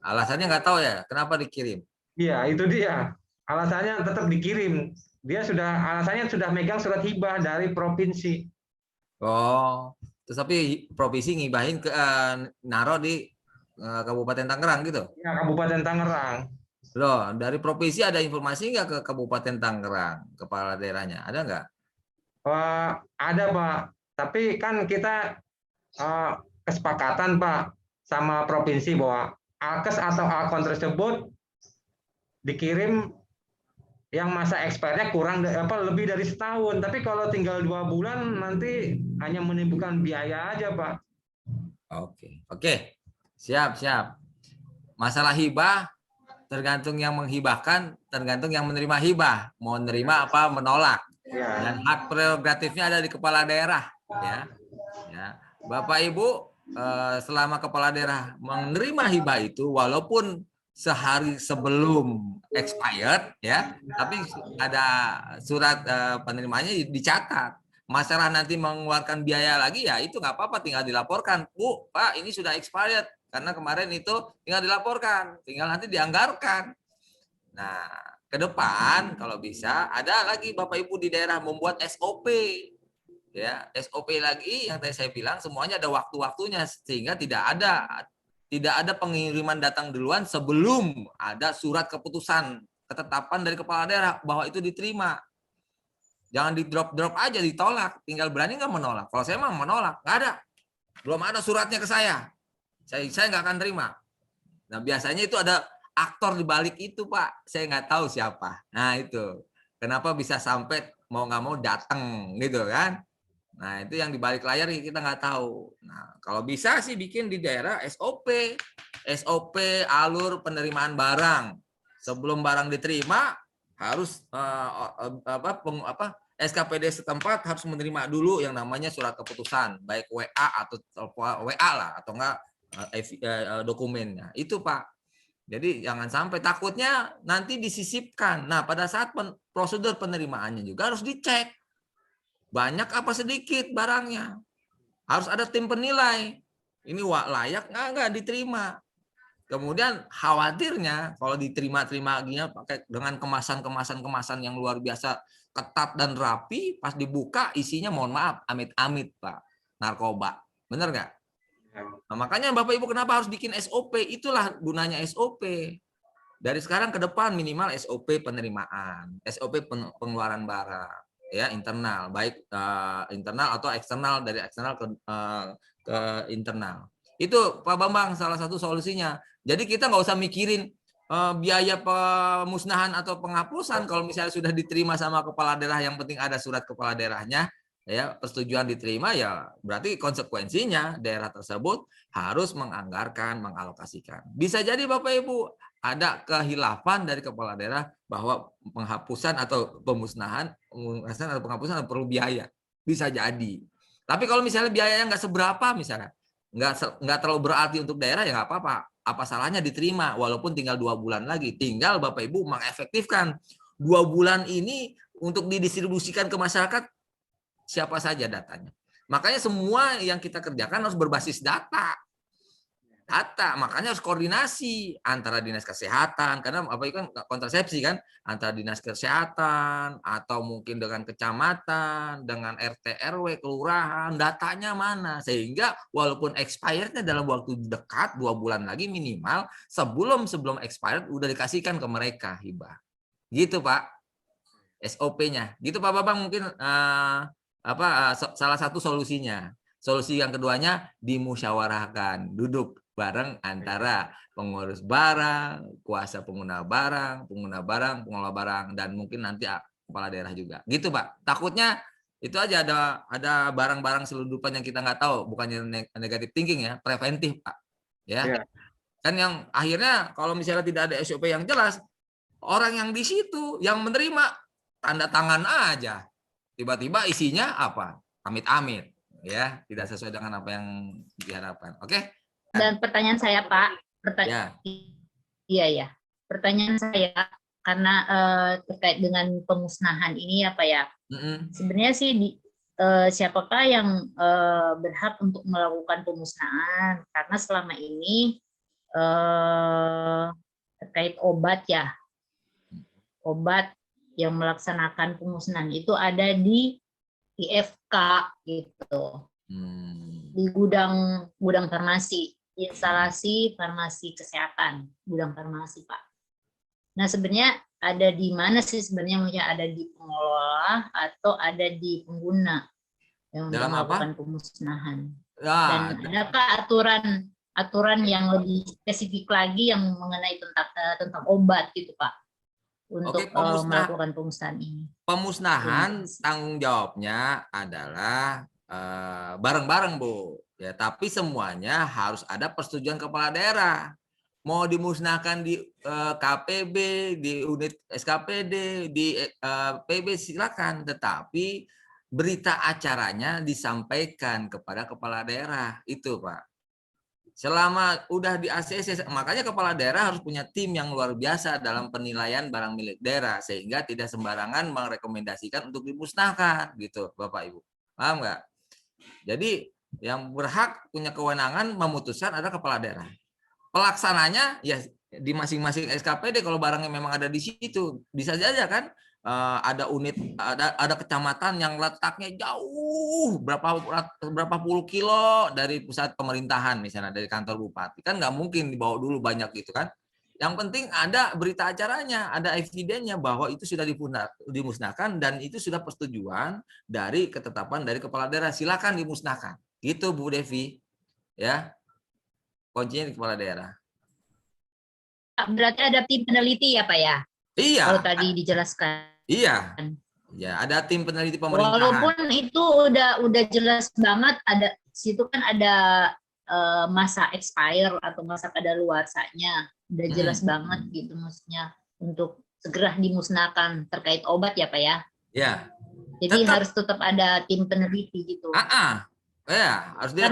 Alasannya nggak tahu ya, kenapa dikirim? Iya, itu dia. Alasannya tetap dikirim. Alasannya sudah megang surat hibah dari provinsi. Oh, terus tapi provinsi ngibahin ke naro di Kabupaten Tangerang gitu? Ya, Kabupaten Tangerang. Loh, dari provinsi ada informasi nggak ke Kabupaten Tangerang, kepala daerahnya? Ada nggak? Ada, Pak. Tapi kan kita kesepakatan, Pak, sama provinsi bahwa alkes atau alkon tersebut dikirim yang masa expirednya kurang lebih dari setahun. Tapi kalau tinggal 2 bulan nanti hanya menimbulkan biaya aja, Pak. Oke. Siap. Masalah hibah tergantung yang menghibahkan, tergantung yang menerima hibah, mau menerima apa menolak. Dan hak prerogatifnya ada di kepala daerah, ya. Bapak Ibu, selama kepala daerah menerima hibah itu, walaupun sehari sebelum expired, ya, tapi ada surat penerimaannya dicatat. Masalah nanti mengeluarkan biaya lagi, ya itu nggak apa-apa, tinggal dilaporkan, Bu, Pak, ini sudah expired. Karena kemarin itu tinggal dilaporkan, tinggal nanti dianggarkan. Nah, ke depan kalau bisa ada lagi Bapak Ibu di daerah membuat SOP. Ya, SOP lagi yang tadi saya bilang semuanya ada waktu-waktunya sehingga tidak ada pengiriman datang duluan sebelum ada surat keputusan ketetapan dari kepala daerah bahwa itu diterima. Jangan di drop aja, ditolak. Tinggal berani nggak menolak. Kalau saya mah menolak, nggak ada. Belum ada suratnya ke saya. Saya nggak akan terima. Nah, biasanya itu ada aktor di balik itu, Pak. Saya nggak tahu siapa. Nah, itu. Kenapa bisa sampai mau nggak mau datang gitu kan? Nah, itu yang di balik layar kita nggak tahu. Nah, kalau bisa sih bikin di daerah SOP alur penerimaan barang. Sebelum barang diterima harus SKPD setempat harus menerima dulu yang namanya surat keputusan, baik WA atau WA lah atau enggak dokumennya. Itu, Pak. Jadi jangan sampai, takutnya nanti disisipkan. Nah, pada saat prosedur penerimaannya juga harus dicek. Banyak apa sedikit barangnya. Harus ada tim penilai. Ini layak nggak diterima. Kemudian khawatirnya kalau diterima-terima pakai dengan kemasan yang luar biasa ketat dan rapi, pas dibuka isinya mohon maaf amit-amit, Pak, narkoba. Bener nggak? Nah, makanya Bapak Ibu kenapa harus bikin SOP? Itulah gunanya SOP. Dari sekarang ke depan minimal SOP penerimaan, SOP pengeluaran barang. ya internal, baik internal atau eksternal, dari eksternal ke internal. Itu Pak Bambang salah satu solusinya. Jadi kita nggak usah mikirin biaya pemusnahan atau penghapusan. Kalau misalnya sudah diterima sama kepala daerah, yang penting ada surat kepala daerahnya, ya persetujuan diterima, ya berarti konsekuensinya daerah tersebut harus menganggarkan, mengalokasikan. Bisa jadi Bapak Ibu ada kehilafan dari kepala daerah bahwa penghapusan atau pemusnahan atau penghapusan perlu biaya. Bisa jadi. Tapi kalau misalnya biayanya nggak seberapa, misalnya nggak terlalu berarti untuk daerah, ya nggak apa-apa. Apa salahnya diterima walaupun tinggal 2 bulan lagi. Tinggal Bapak Ibu mengefektifkan 2 bulan ini untuk didistribusikan ke masyarakat siapa saja datanya. Makanya semua yang kita kerjakan harus berbasis data. Makanya harus koordinasi antara dinas kesehatan, karena apa itu kan kontrasepsi kan, antara dinas kesehatan atau mungkin dengan kecamatan, dengan RT RW, kelurahan, datanya mana, sehingga walaupun expirednya dalam waktu dekat 2 bulan lagi minimal, sebelum expired udah dikasihkan ke mereka hibah. Gitu Pak, SOP-nya. Gitu Pak Babang, mungkin salah satu solusinya. Solusi yang keduanya dimusyawarahkan, duduk bareng antara pengurus barang, kuasa pengguna barang, pengelola barang, dan mungkin nanti kepala daerah juga. Gitu Pak. Takutnya itu aja ada barang-barang selundupan yang kita nggak tahu, bukannya negatif thinking ya, preventif Pak. Ya. Kan yang akhirnya kalau misalnya tidak ada SOP yang jelas, orang yang di situ yang menerima tanda tangan aja. Tiba-tiba isinya apa? Amit-amit, ya, tidak sesuai dengan apa yang diharapkan. Oke? Dan pertanyaan saya Pak, iya. Pertanyaan saya karena terkait dengan pemusnahan ini ya Pak ya. Sebenarnya sih siapakah yang berhak untuk melakukan pemusnahan? Karena selama ini terkait obat ya, obat yang melaksanakan pemusnahan itu ada di IFK gitu, di gudang farmasi, instalasi farmasi kesehatan, gudang farmasi Pak. Nah sebenarnya ada di mana sih sebenarnya, mungkin ada di pengelola atau ada di pengguna yang untuk melakukan pemusnahan? Dan adakah aturan yang lebih spesifik lagi yang mengenai tentang obat gitu Pak, untuk melakukan pemusnahan ini? Pemusnahan tanggung jawabnya adalah bareng-bareng Bu. Ya, tapi semuanya harus ada persetujuan kepala daerah. Mau dimusnahkan di KPB, di unit SKPD, di PB silakan, tetapi berita acaranya disampaikan kepada kepala daerah itu Pak. Selama udah di ACC, makanya kepala daerah harus punya tim yang luar biasa dalam penilaian barang milik daerah, sehingga tidak sembarangan merekomendasikan untuk dimusnahkan gitu Bapak Ibu. Paham nggak? Jadi yang berhak punya kewenangan memutuskan ada kepala daerah. Pelaksananya ya di masing-masing SKPD, kalau barangnya memang ada di situ. Bisa saja kan ada unit, ada kecamatan yang letaknya jauh berapa puluh kilo dari pusat pemerintahan, misalnya dari kantor bupati, kan nggak mungkin dibawa dulu banyak gitu kan. Yang penting ada berita acaranya, ada evidennya bahwa itu sudah dimusnahkan dan itu sudah persetujuan dari ketetapan dari kepala daerah, silakan dimusnahkan. Gitu Bu Devi, ya. Kuncinya di kepala daerah. Berarti ada tim peneliti ya Pak ya? Iya. Kalau tadi dijelaskan. Iya. Ya, ada tim peneliti pemerintahan. Walaupun itu udah jelas banget, ada situ kan ada masa expire atau masa kadaluarsanya, udah jelas banget gitu, maksudnya untuk segera dimusnahkan terkait obat ya Pak ya? Ya. Jadi harus tetap ada tim peneliti gitu. Ya, harus dia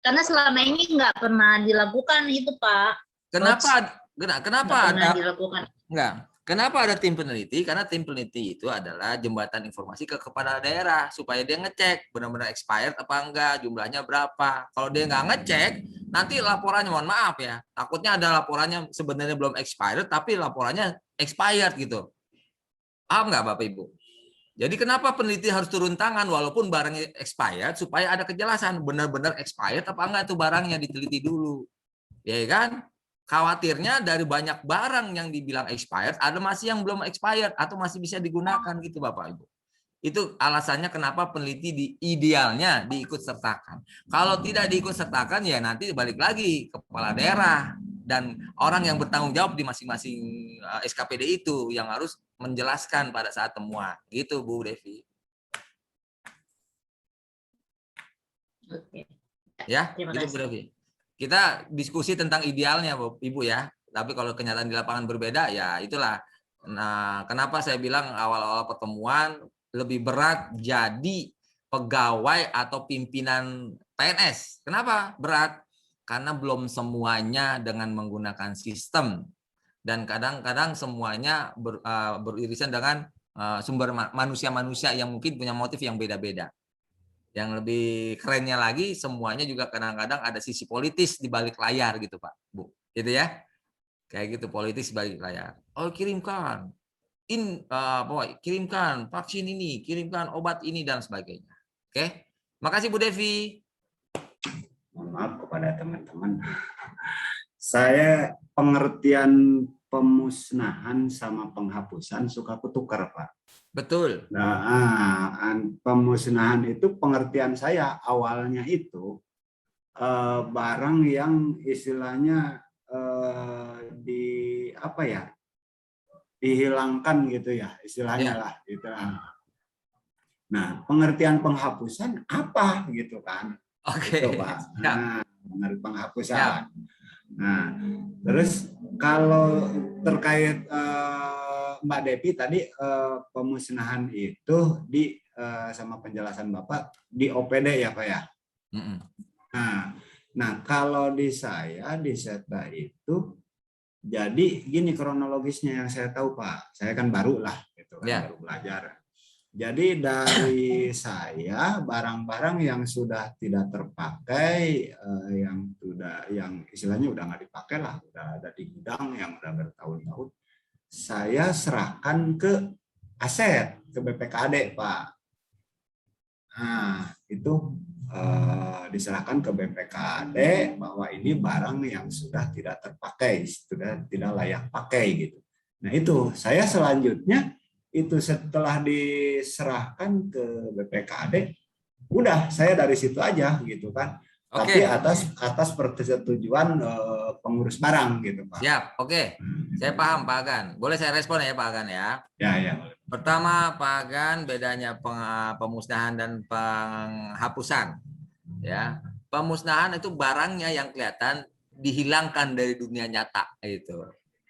karena selama ini nggak pernah dilakukan itu Pak. Kenapa ada dilakukan? Kenapa ada tim peneliti? Karena tim peneliti itu adalah jembatan informasi ke kepala daerah supaya dia ngecek benar-benar expired apa enggak, jumlahnya berapa. Kalau dia nggak ngecek, nanti laporannya, mohon maaf ya, takutnya ada laporannya sebenarnya belum expired tapi laporannya expired gitu. Paham nggak Bapak Ibu? Jadi kenapa peneliti harus turun tangan walaupun barangnya expired, supaya ada kejelasan benar-benar expired apa enggak itu barangnya, diteliti dulu. Ya kan? khawatirnya dari banyak barang yang dibilang expired, ada masih yang belum expired atau masih bisa digunakan gitu Bapak Ibu. Itu alasannya kenapa peneliti idealnya diikut sertakan. Kalau tidak diikut sertakan ya nanti balik lagi ke kepala daerah dan orang yang bertanggung jawab di masing-masing SKPD itu yang harus menjelaskan pada saat temuan. Gitu Bu Devi. Oke. Ya, Terima gitu kasih. Bu Devi. Kita diskusi tentang idealnya Ibu ya. Tapi kalau kenyataan di lapangan berbeda ya itulah. Nah, kenapa saya bilang awal-awal pertemuan lebih berat jadi pegawai atau pimpinan PNS. Kenapa berat? Karena belum semuanya dengan menggunakan sistem. Dan kadang-kadang semuanya beririsan dengan sumber manusia-manusia yang mungkin punya motif yang beda-beda. Yang lebih kerennya lagi, semuanya juga kadang-kadang ada sisi politis di balik layar gitu Pak, Bu. Gitu ya. Kayak gitu, politis di balik layar. Oh, kirimkan. Kirimkan vaksin ini, kirimkan obat ini dan sebagainya. Oke, makasih Bu Devi. Mohon maaf kepada teman-teman. Saya pengertian pemusnahan sama penghapusan suka kutukar Pak. Betul. Nah, pemusnahan itu pengertian saya awalnya itu barang yang istilahnya dihilangkan gitu ya istilahnya lah gitu. Nah, pengertian penghapusan apa gitu kan? Oke. Gitu, Pak. Nah, penghapusan. Nah, terus kalau terkait Mbak Devi tadi pemusnahan itu sama penjelasan Bapak di OPD ya Pak ya. Nah kalau di saya di SETA itu jadi gini kronologisnya yang saya tahu Pak. Saya kan baru lah gitu kan baru belajar. Jadi dari saya barang-barang yang sudah tidak terpakai, yang istilahnya udah nggak dipakai lah, udah ada di gudang yang udah bertahun-tahun, saya serahkan ke aset, ke BPKAD Pak. Nah itu diserahkan ke BPKAD bahwa ini barang yang sudah tidak terpakai, sudah tidak layak pakai gitu. Nah itu saya selanjutnya itu setelah diserahkan ke BPKAD, udah saya dari situ aja gitu kan. Tapi atas persetujuan pengurus barang gitu Pak. Siap, oke. Saya paham Pak Agan. Boleh saya respon ya Pak Agan ya? Ya. Pertama Pak Agan bedanya pemusnahan dan penghapusan. Ya, pemusnahan itu barangnya yang kelihatan dihilangkan dari dunia nyata itu.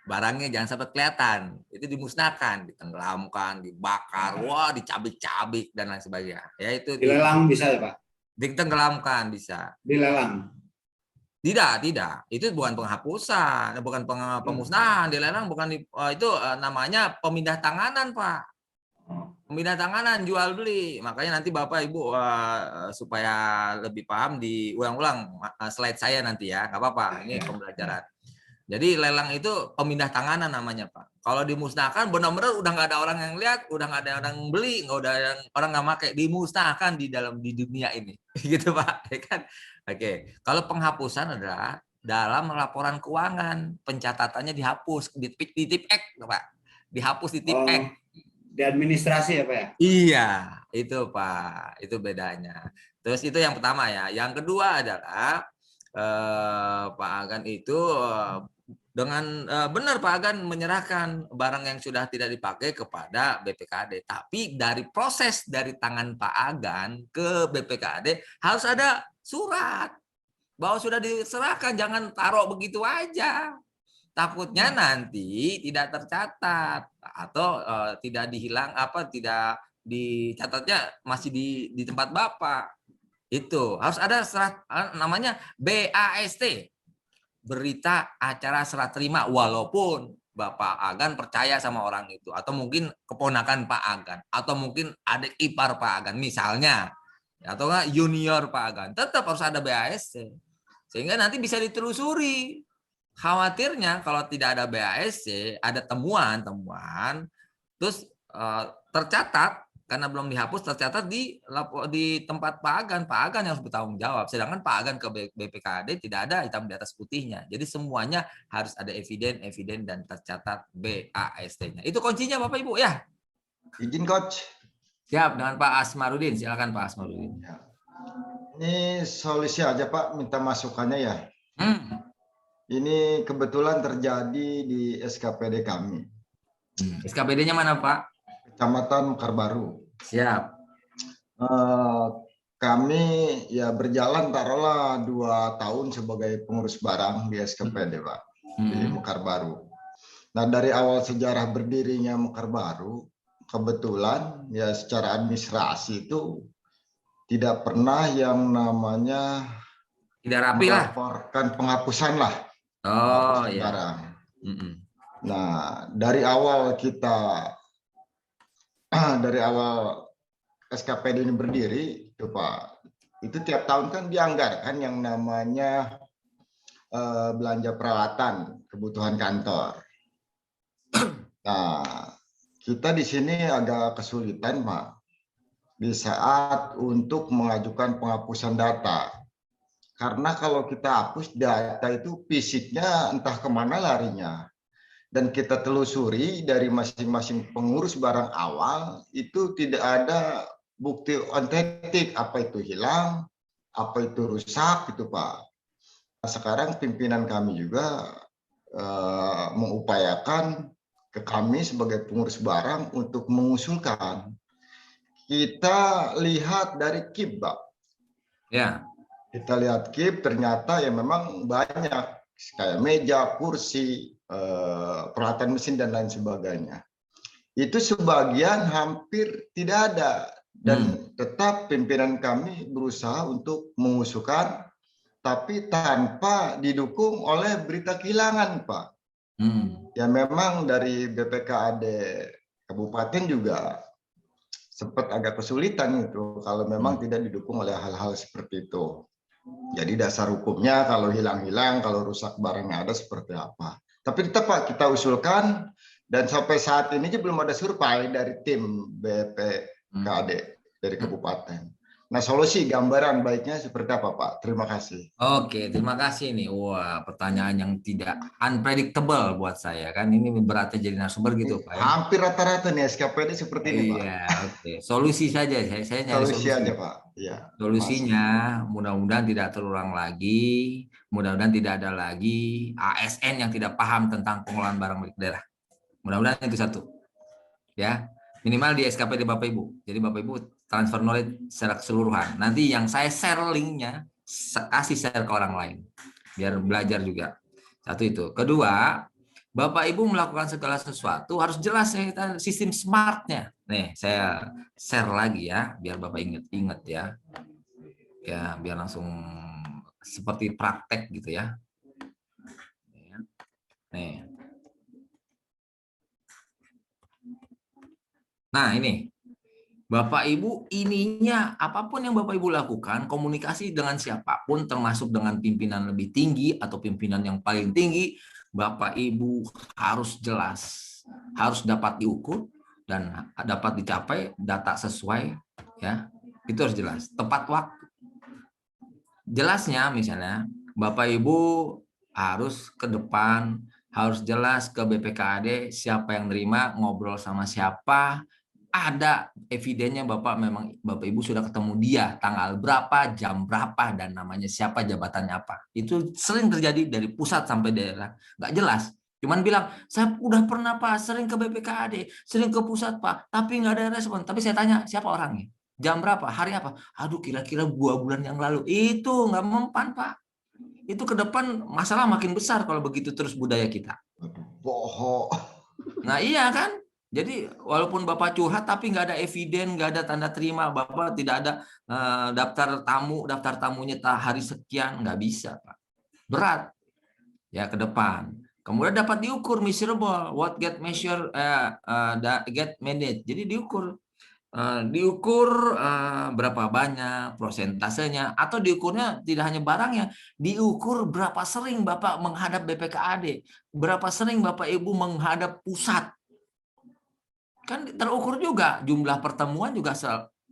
Barangnya jangan sampai kelihatan, itu dimusnahkan, ditenggelamkan, dibakar, dicabik-cabik dan lain sebagainya. Ya itu dilelang bisa ya Pak? Ditenggelamkan bisa. Dilelang? Tidak. Itu bukan penghapusan, bukan pemusnahan. Dilelang bukan itu namanya pemindah tanganan Pak. Pemindah tanganan jual beli. Makanya nanti Bapak Ibu supaya lebih paham diulang-ulang slide saya nanti ya, nggak apa-apa. Ini pembelajaran. Jadi lelang itu pemindah tanganan namanya Pak. Kalau dimusnahkan benar-benar udah nggak ada orang yang lihat, udah nggak ada orang beli, nggak ada orang nggak pakai, dimusnahkan di dunia ini, gitu Pak. Kan? Oke. Kalau penghapusan adalah dalam laporan keuangan, pencatatannya dihapus di tip X, Pak. Dihapus di tip X. Di administrasi ya Pak ya? Iya, itu Pak. Itu bedanya. Terus itu yang pertama ya. Yang kedua adalah Pak Agan itu dengan benar Pak Agan menyerahkan barang yang sudah tidak dipakai kepada BPKAD. Tapi dari proses dari tangan Pak Agan ke BPKAD harus ada surat bahwa sudah diserahkan, jangan taruh begitu aja. Takutnya nanti tidak tercatat atau tidak dihilang tidak dicatatnya masih di tempat Bapak. Itu harus ada serat namanya BAST, berita acara serah terima, walaupun Bapak Agan percaya sama orang itu atau mungkin keponakan Pak Agan atau mungkin adik ipar Pak Agan misalnya atau enggak junior Pak Agan, tetap harus ada BAST sehingga nanti bisa ditelusuri. Khawatirnya kalau tidak ada BAST, ada temuan terus tercatat karena belum dihapus tercatat di tempat Pak Agan. Pak Agan yang harus bertanggung jawab. Sedangkan Pak Agan ke BPKAD tidak ada hitam di atas putihnya. Jadi semuanya harus ada eviden dan tercatat BAST-nya. Itu kuncinya Bapak Ibu ya. Izin Coach. Siap, dengan Pak Asmarudin. Silakan Pak Asmarudin. Ya. Ini solusi aja Pak, minta masukannya ya. Ini kebetulan terjadi di SKPD kami. SKPD-nya mana Pak? Kecamatan Mekarbaru. Siap. Kami ya berjalan taruhlah 2 tahun sebagai pengurus barang di SKPD Pak, di Mekarbaru. Nah dari awal sejarah berdirinya Mekarbaru, kebetulan ya secara administrasi itu tidak pernah yang namanya tidak rapi lah. Melaporkan penghapusan lah. Oh iya. Barang. Nah dari awal kita dari awal SKPD ini berdiri itu Pak, itu tiap tahun kan dianggarkan yang namanya belanja peralatan kebutuhan kantor. Nah kita di sini agak kesulitan Pak di saat untuk mengajukan penghapusan data, karena kalau kita hapus data itu fisiknya entah kemana larinya. Dan kita telusuri dari masing-masing pengurus barang awal itu tidak ada bukti otentik apa itu hilang, apa itu rusak gitu Pak. Nah, sekarang pimpinan kami juga mengupayakan ke kami sebagai pengurus barang untuk mengusulkan. Kita lihat dari KIP Pak. Ya. Kita lihat KIP ternyata ya memang banyak kayak meja, kursi, peralatan mesin dan lain sebagainya. Itu sebagian hampir tidak ada dan tetap pimpinan kami berusaha untuk mengusulkan tapi tanpa didukung oleh berita kehilangan Pak. Ya memang dari BPKAD Kabupaten juga sempat agak kesulitan itu kalau memang tidak didukung oleh hal-hal seperti itu. Jadi dasar hukumnya kalau hilang-hilang, kalau rusak barangnya ada seperti apa. Tapi tetap Pak kita usulkan dan sampai saat ini belum ada survei dari tim BPKAD dari kabupaten. Nah solusi gambaran baiknya seperti apa Pak? Terima kasih. Oke, terima kasih nih. Wah pertanyaan yang tidak unpredictable buat saya kan. Ini beratnya jadi narasumber gitu Pak. Ya? Hampir rata-rata nih SKPD seperti ini Pak. Iya, oke. Solusi saja. Saya nyari solusi aja Pak. Ya, solusinya mudah-mudahan tidak terulang lagi. Mudah-mudahan tidak ada lagi ASN yang tidak paham tentang pengelolaan barang milik daerah. Mudah-mudahan itu satu. Ya, minimal di SKPD Bapak Ibu. Jadi Bapak Ibu transfer knowledge secara keseluruhan. Nanti yang saya share linknya, kasih share ke orang lain. Biar belajar juga. Satu itu. Kedua, Bapak Ibu melakukan segala sesuatu harus jelas sistem smartnya. Nih, saya share lagi ya, biar Bapak ingat ya. Ya, biar langsung seperti praktek gitu ya. Nih. Nah, ini. Bapak Ibu ininya apapun yang Bapak Ibu lakukan, komunikasi dengan siapapun termasuk dengan pimpinan lebih tinggi atau pimpinan yang paling tinggi, Bapak Ibu harus jelas, harus dapat diukur dan dapat dicapai data sesuai ya. Itu harus jelas, tepat waktu. Jelasnya misalnya Bapak Ibu harus ke depan, harus jelas ke BPKAD siapa yang nerima, ngobrol sama siapa, ada evidennya Bapak Ibu sudah ketemu dia tanggal berapa, jam berapa, dan namanya siapa, jabatannya apa. Itu sering terjadi dari pusat sampai daerah, nggak jelas. Cuman bilang, saya udah pernah Pak, sering ke BPKAD, sering ke pusat Pak, tapi nggak ada respon. Tapi saya tanya, siapa orangnya? Jam berapa? Hari apa? Aduh, kira-kira 2 bulan yang lalu. Itu nggak mempan Pak. Itu ke depan masalah makin besar kalau begitu terus budaya kita. Bohong. Nah iya kan? Jadi walaupun Bapak curhat tapi nggak ada eviden, nggak ada tanda terima, Bapak tidak ada daftar tamunya hari sekian, nggak bisa Pak. Berat ya ke depan. Kemudian dapat diukur measurable, what get measure, get managed. Jadi diukur berapa banyak prosentasenya, atau diukurnya tidak hanya barangnya, diukur berapa sering Bapak menghadap BPKAD, berapa sering Bapak Ibu menghadap pusat. Kan terukur juga, jumlah pertemuan juga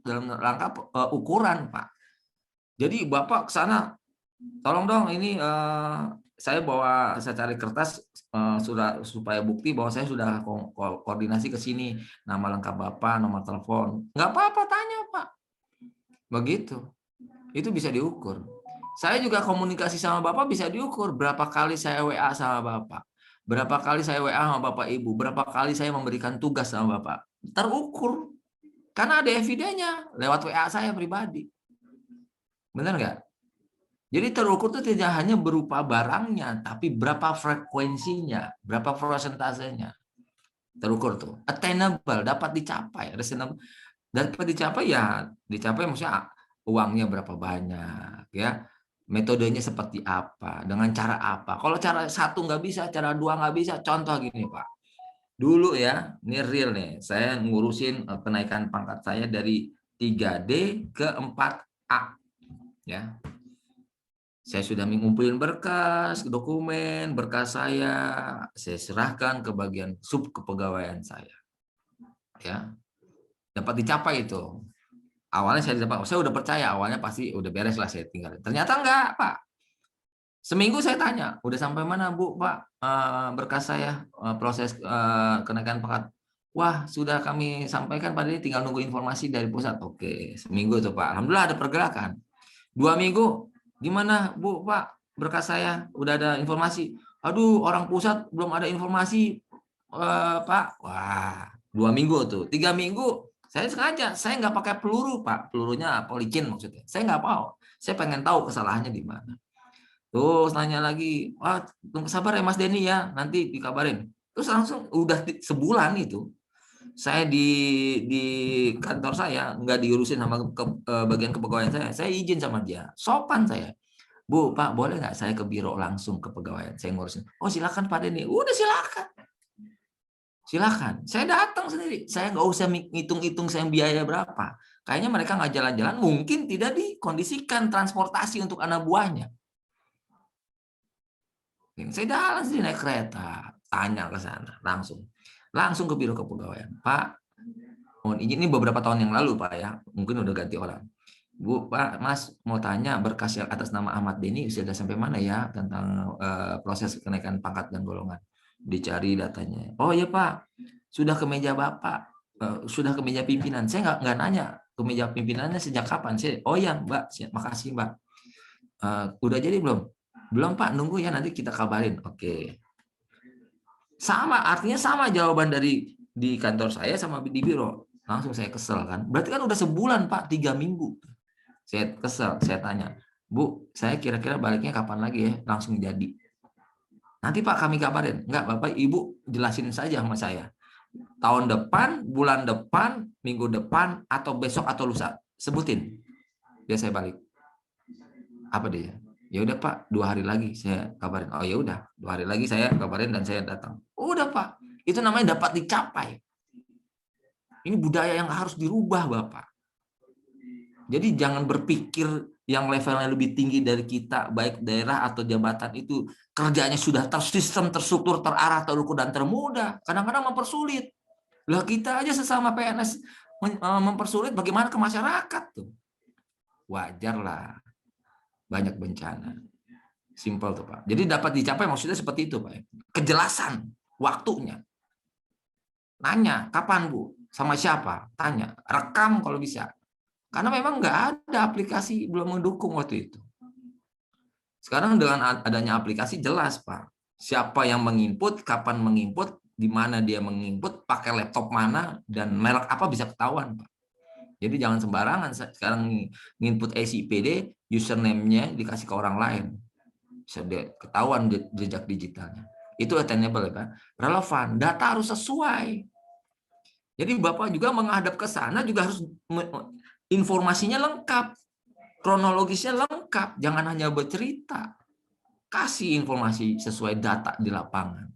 dalam rangka ukuran, Pak. Jadi Bapak ke sana, tolong dong ini saya cari kertas sudah supaya bukti bahwa saya sudah koordinasi ke sini, nama lengkap Bapak, nomor telepon. Nggak apa-apa, tanya Pak. Begitu. Itu bisa diukur. Saya juga komunikasi sama Bapak bisa diukur. Berapa kali saya WA sama Bapak. Berapa kali saya WA sama Bapak Ibu. Berapa kali saya memberikan tugas sama Bapak. Terukur. Karena ada evidennya lewat WA saya pribadi. Benar nggak? Jadi terukur itu tidak hanya berupa barangnya, tapi berapa frekuensinya, berapa persentasenya. Terukur tuh. Attainable, dapat dicapai. Reasonable. Dapat dicapai ya, dicapai maksudnya uangnya berapa banyak, ya, metodenya seperti apa, dengan cara apa. Kalau cara satu nggak bisa, cara dua nggak bisa. Contoh gini Pak, dulu ya, ini real nih, saya ngurusin kenaikan pangkat saya dari 3D ke 4A, ya. Saya sudah mengumpulin berkas, dokumen, berkas saya serahkan ke bagian sub kepegawaian saya, ya. Dapat dicapai itu. Awalnya saya udah percaya, awalnya pasti udah beres lah saya tinggal. Ternyata enggak, Pak. Seminggu saya tanya, udah sampai mana Bu, Pak, berkas saya, proses kenaikan pangkat. Wah, sudah kami sampaikan pada ini, tinggal nunggu informasi dari pusat. Oke, seminggu tuh Pak. Alhamdulillah ada pergerakan. 2 minggu, gimana Bu, Pak, berkas saya, udah ada informasi. Aduh, orang pusat belum ada informasi, Pak. Wah, 2 minggu tuh. 3 minggu, saya sengaja, saya nggak pakai peluru, Pak. Pelurunya policin maksudnya. Saya nggak mau. Saya pengen tahu kesalahannya di mana. Terus nanya lagi, wah, tunggu sabar ya Mas Denny ya, nanti dikabarin. Terus langsung udah sebulan itu, saya di kantor saya nggak diurusin sama bagian kepegawaian saya. Saya izin sama dia, sopan saya. Bu, Pak, boleh nggak saya ke biro langsung ke pegawaian? Saya ngurusin. Oh silakan Pak Denny. Udah silakan. Silakan, saya datang sendiri. Saya nggak usah ngitung-hitung saya biaya berapa. Kayaknya mereka nggak jalan-jalan, mungkin tidak dikondisikan transportasi untuk anak buahnya. Saya jalan sendiri naik kereta, tanya ke sana, langsung ke biro kepegawaian. Pak, mohon izin, ini beberapa tahun yang lalu Pak ya, mungkin udah ganti orang. Bu, Pak, Mas mau tanya berkas yang atas nama Ahmad Denny sudah sampai mana ya tentang proses kenaikan pangkat dan golongan. Dicari datanya. Oh iya Pak, sudah ke meja Bapak, sudah ke meja pimpinan. Saya nggak nanya ke meja pimpinannya sejak kapan. Oh iya Mbak, makasih Mbak. Udah jadi belum? Belum Pak, nunggu ya nanti kita kabarin. Oke. Sama, artinya sama jawaban di kantor saya sama di biro. Langsung saya kesel kan. Berarti kan udah sebulan Pak, 3 minggu. Saya kesel, saya tanya, Bu, saya kira-kira baliknya kapan lagi ya? Langsung jadi. Nanti Pak kami kabarin. Enggak, Bapak Ibu jelasin saja sama saya. Tahun depan, bulan depan, minggu depan, atau besok atau lusa. Sebutin. Biar saya balik. Apa dia? Ya udah Pak, 2 hari lagi saya kabarin. Oh ya udah, 2 hari lagi saya kabarin dan saya datang. Udah Pak. Itu namanya dapat dicapai. Ini budaya yang harus dirubah Bapak. Jadi jangan berpikir yang levelnya lebih tinggi dari kita, baik daerah atau jabatan itu kerjanya sudah tersistem, terstruktur, terarah, terukur, dan termudah. Kadang-kadang mempersulit. Lah kita aja sesama PNS mempersulit, bagaimana ke masyarakat tuh? Wajarlah banyak bencana. Simpel tuh Pak. Jadi dapat dicapai maksudnya seperti itu Pak. Kejelasan waktunya. Nanya, kapan Bu? Sama siapa? Tanya. Rekam kalau bisa. Karena memang nggak ada aplikasi, belum mendukung waktu itu. Sekarang dengan adanya aplikasi jelas Pak. Siapa yang menginput, kapan menginput, di mana dia menginput, pakai laptop mana, dan merek apa bisa ketahuan Pak. Jadi jangan sembarangan sekarang menginput SIPD, username-nya dikasih ke orang lain. Bisa ketahuan jejak digitalnya. Itu attainable ya Pak. Relevan, data harus sesuai. Jadi Bapak juga menghadap ke sana juga harus informasinya lengkap, kronologisnya lengkap, jangan hanya bercerita. Kasih informasi sesuai data di lapangan.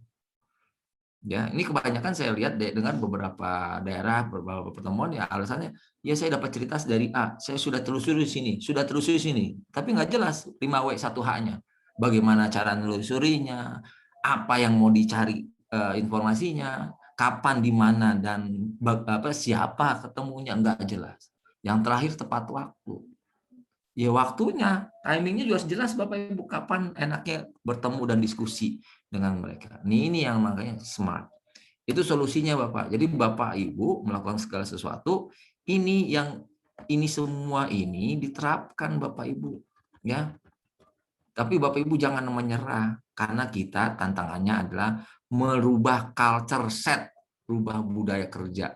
Ya, ini kebanyakan saya lihat dengan beberapa daerah, beberapa pertemuan ya alasannya, ya saya dapat cerita dari A, saya sudah telusuri sini, tapi nggak jelas 5W1H-nya. Bagaimana cara nelusurinya, apa yang mau dicari informasinya, kapan, di mana, dan siapa ketemunya nggak jelas. Yang terakhir tepat waktu. Ya waktunya, timingnya juga jelas Bapak Ibu kapan enaknya bertemu dan diskusi dengan mereka. Ini yang makanya smart. Itu solusinya Bapak. Jadi Bapak Ibu melakukan segala sesuatu, ini semua ini diterapkan Bapak Ibu, ya. Tapi Bapak Ibu jangan menyerah, karena kita tantangannya adalah merubah culture set, rubah budaya kerja.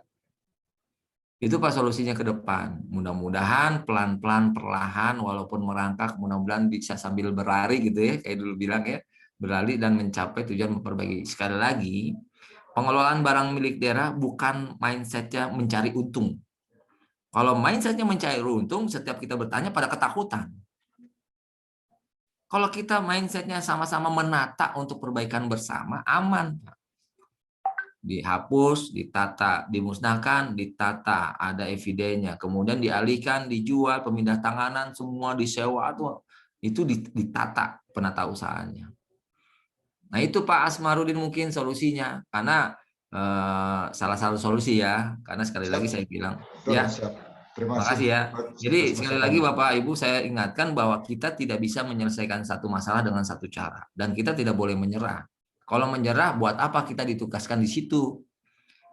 Itu Pak solusinya ke depan. Mudah-mudahan pelan-pelan, perlahan, walaupun merangkak, mudah-mudahan bisa sambil berlari gitu ya, kayak dulu bilang ya, berlari dan mencapai tujuan memperbaiki. Sekali lagi, pengelolaan barang milik daerah bukan mindsetnya mencari untung. Kalau mindsetnya mencari untung, setiap kita bertanya pada ketakutan. Kalau kita mindsetnya sama-sama menata untuk perbaikan bersama, aman. Dihapus, ditata, dimusnahkan, ditata, ada evidennya, kemudian dialihkan, dijual, pemindah tanganan, semua disewa, itu ditata penata usahanya. Nah itu Pak Asmarudin mungkin solusinya, karena salah satu solusi ya, karena sekali lagi saya bilang, ya, terima kasih ya. Jadi sekali lagi Bapak Ibu saya ingatkan bahwa kita tidak bisa menyelesaikan satu masalah dengan satu cara, dan kita tidak boleh menyerah. Kalau menyerah, buat apa kita ditugaskan di situ?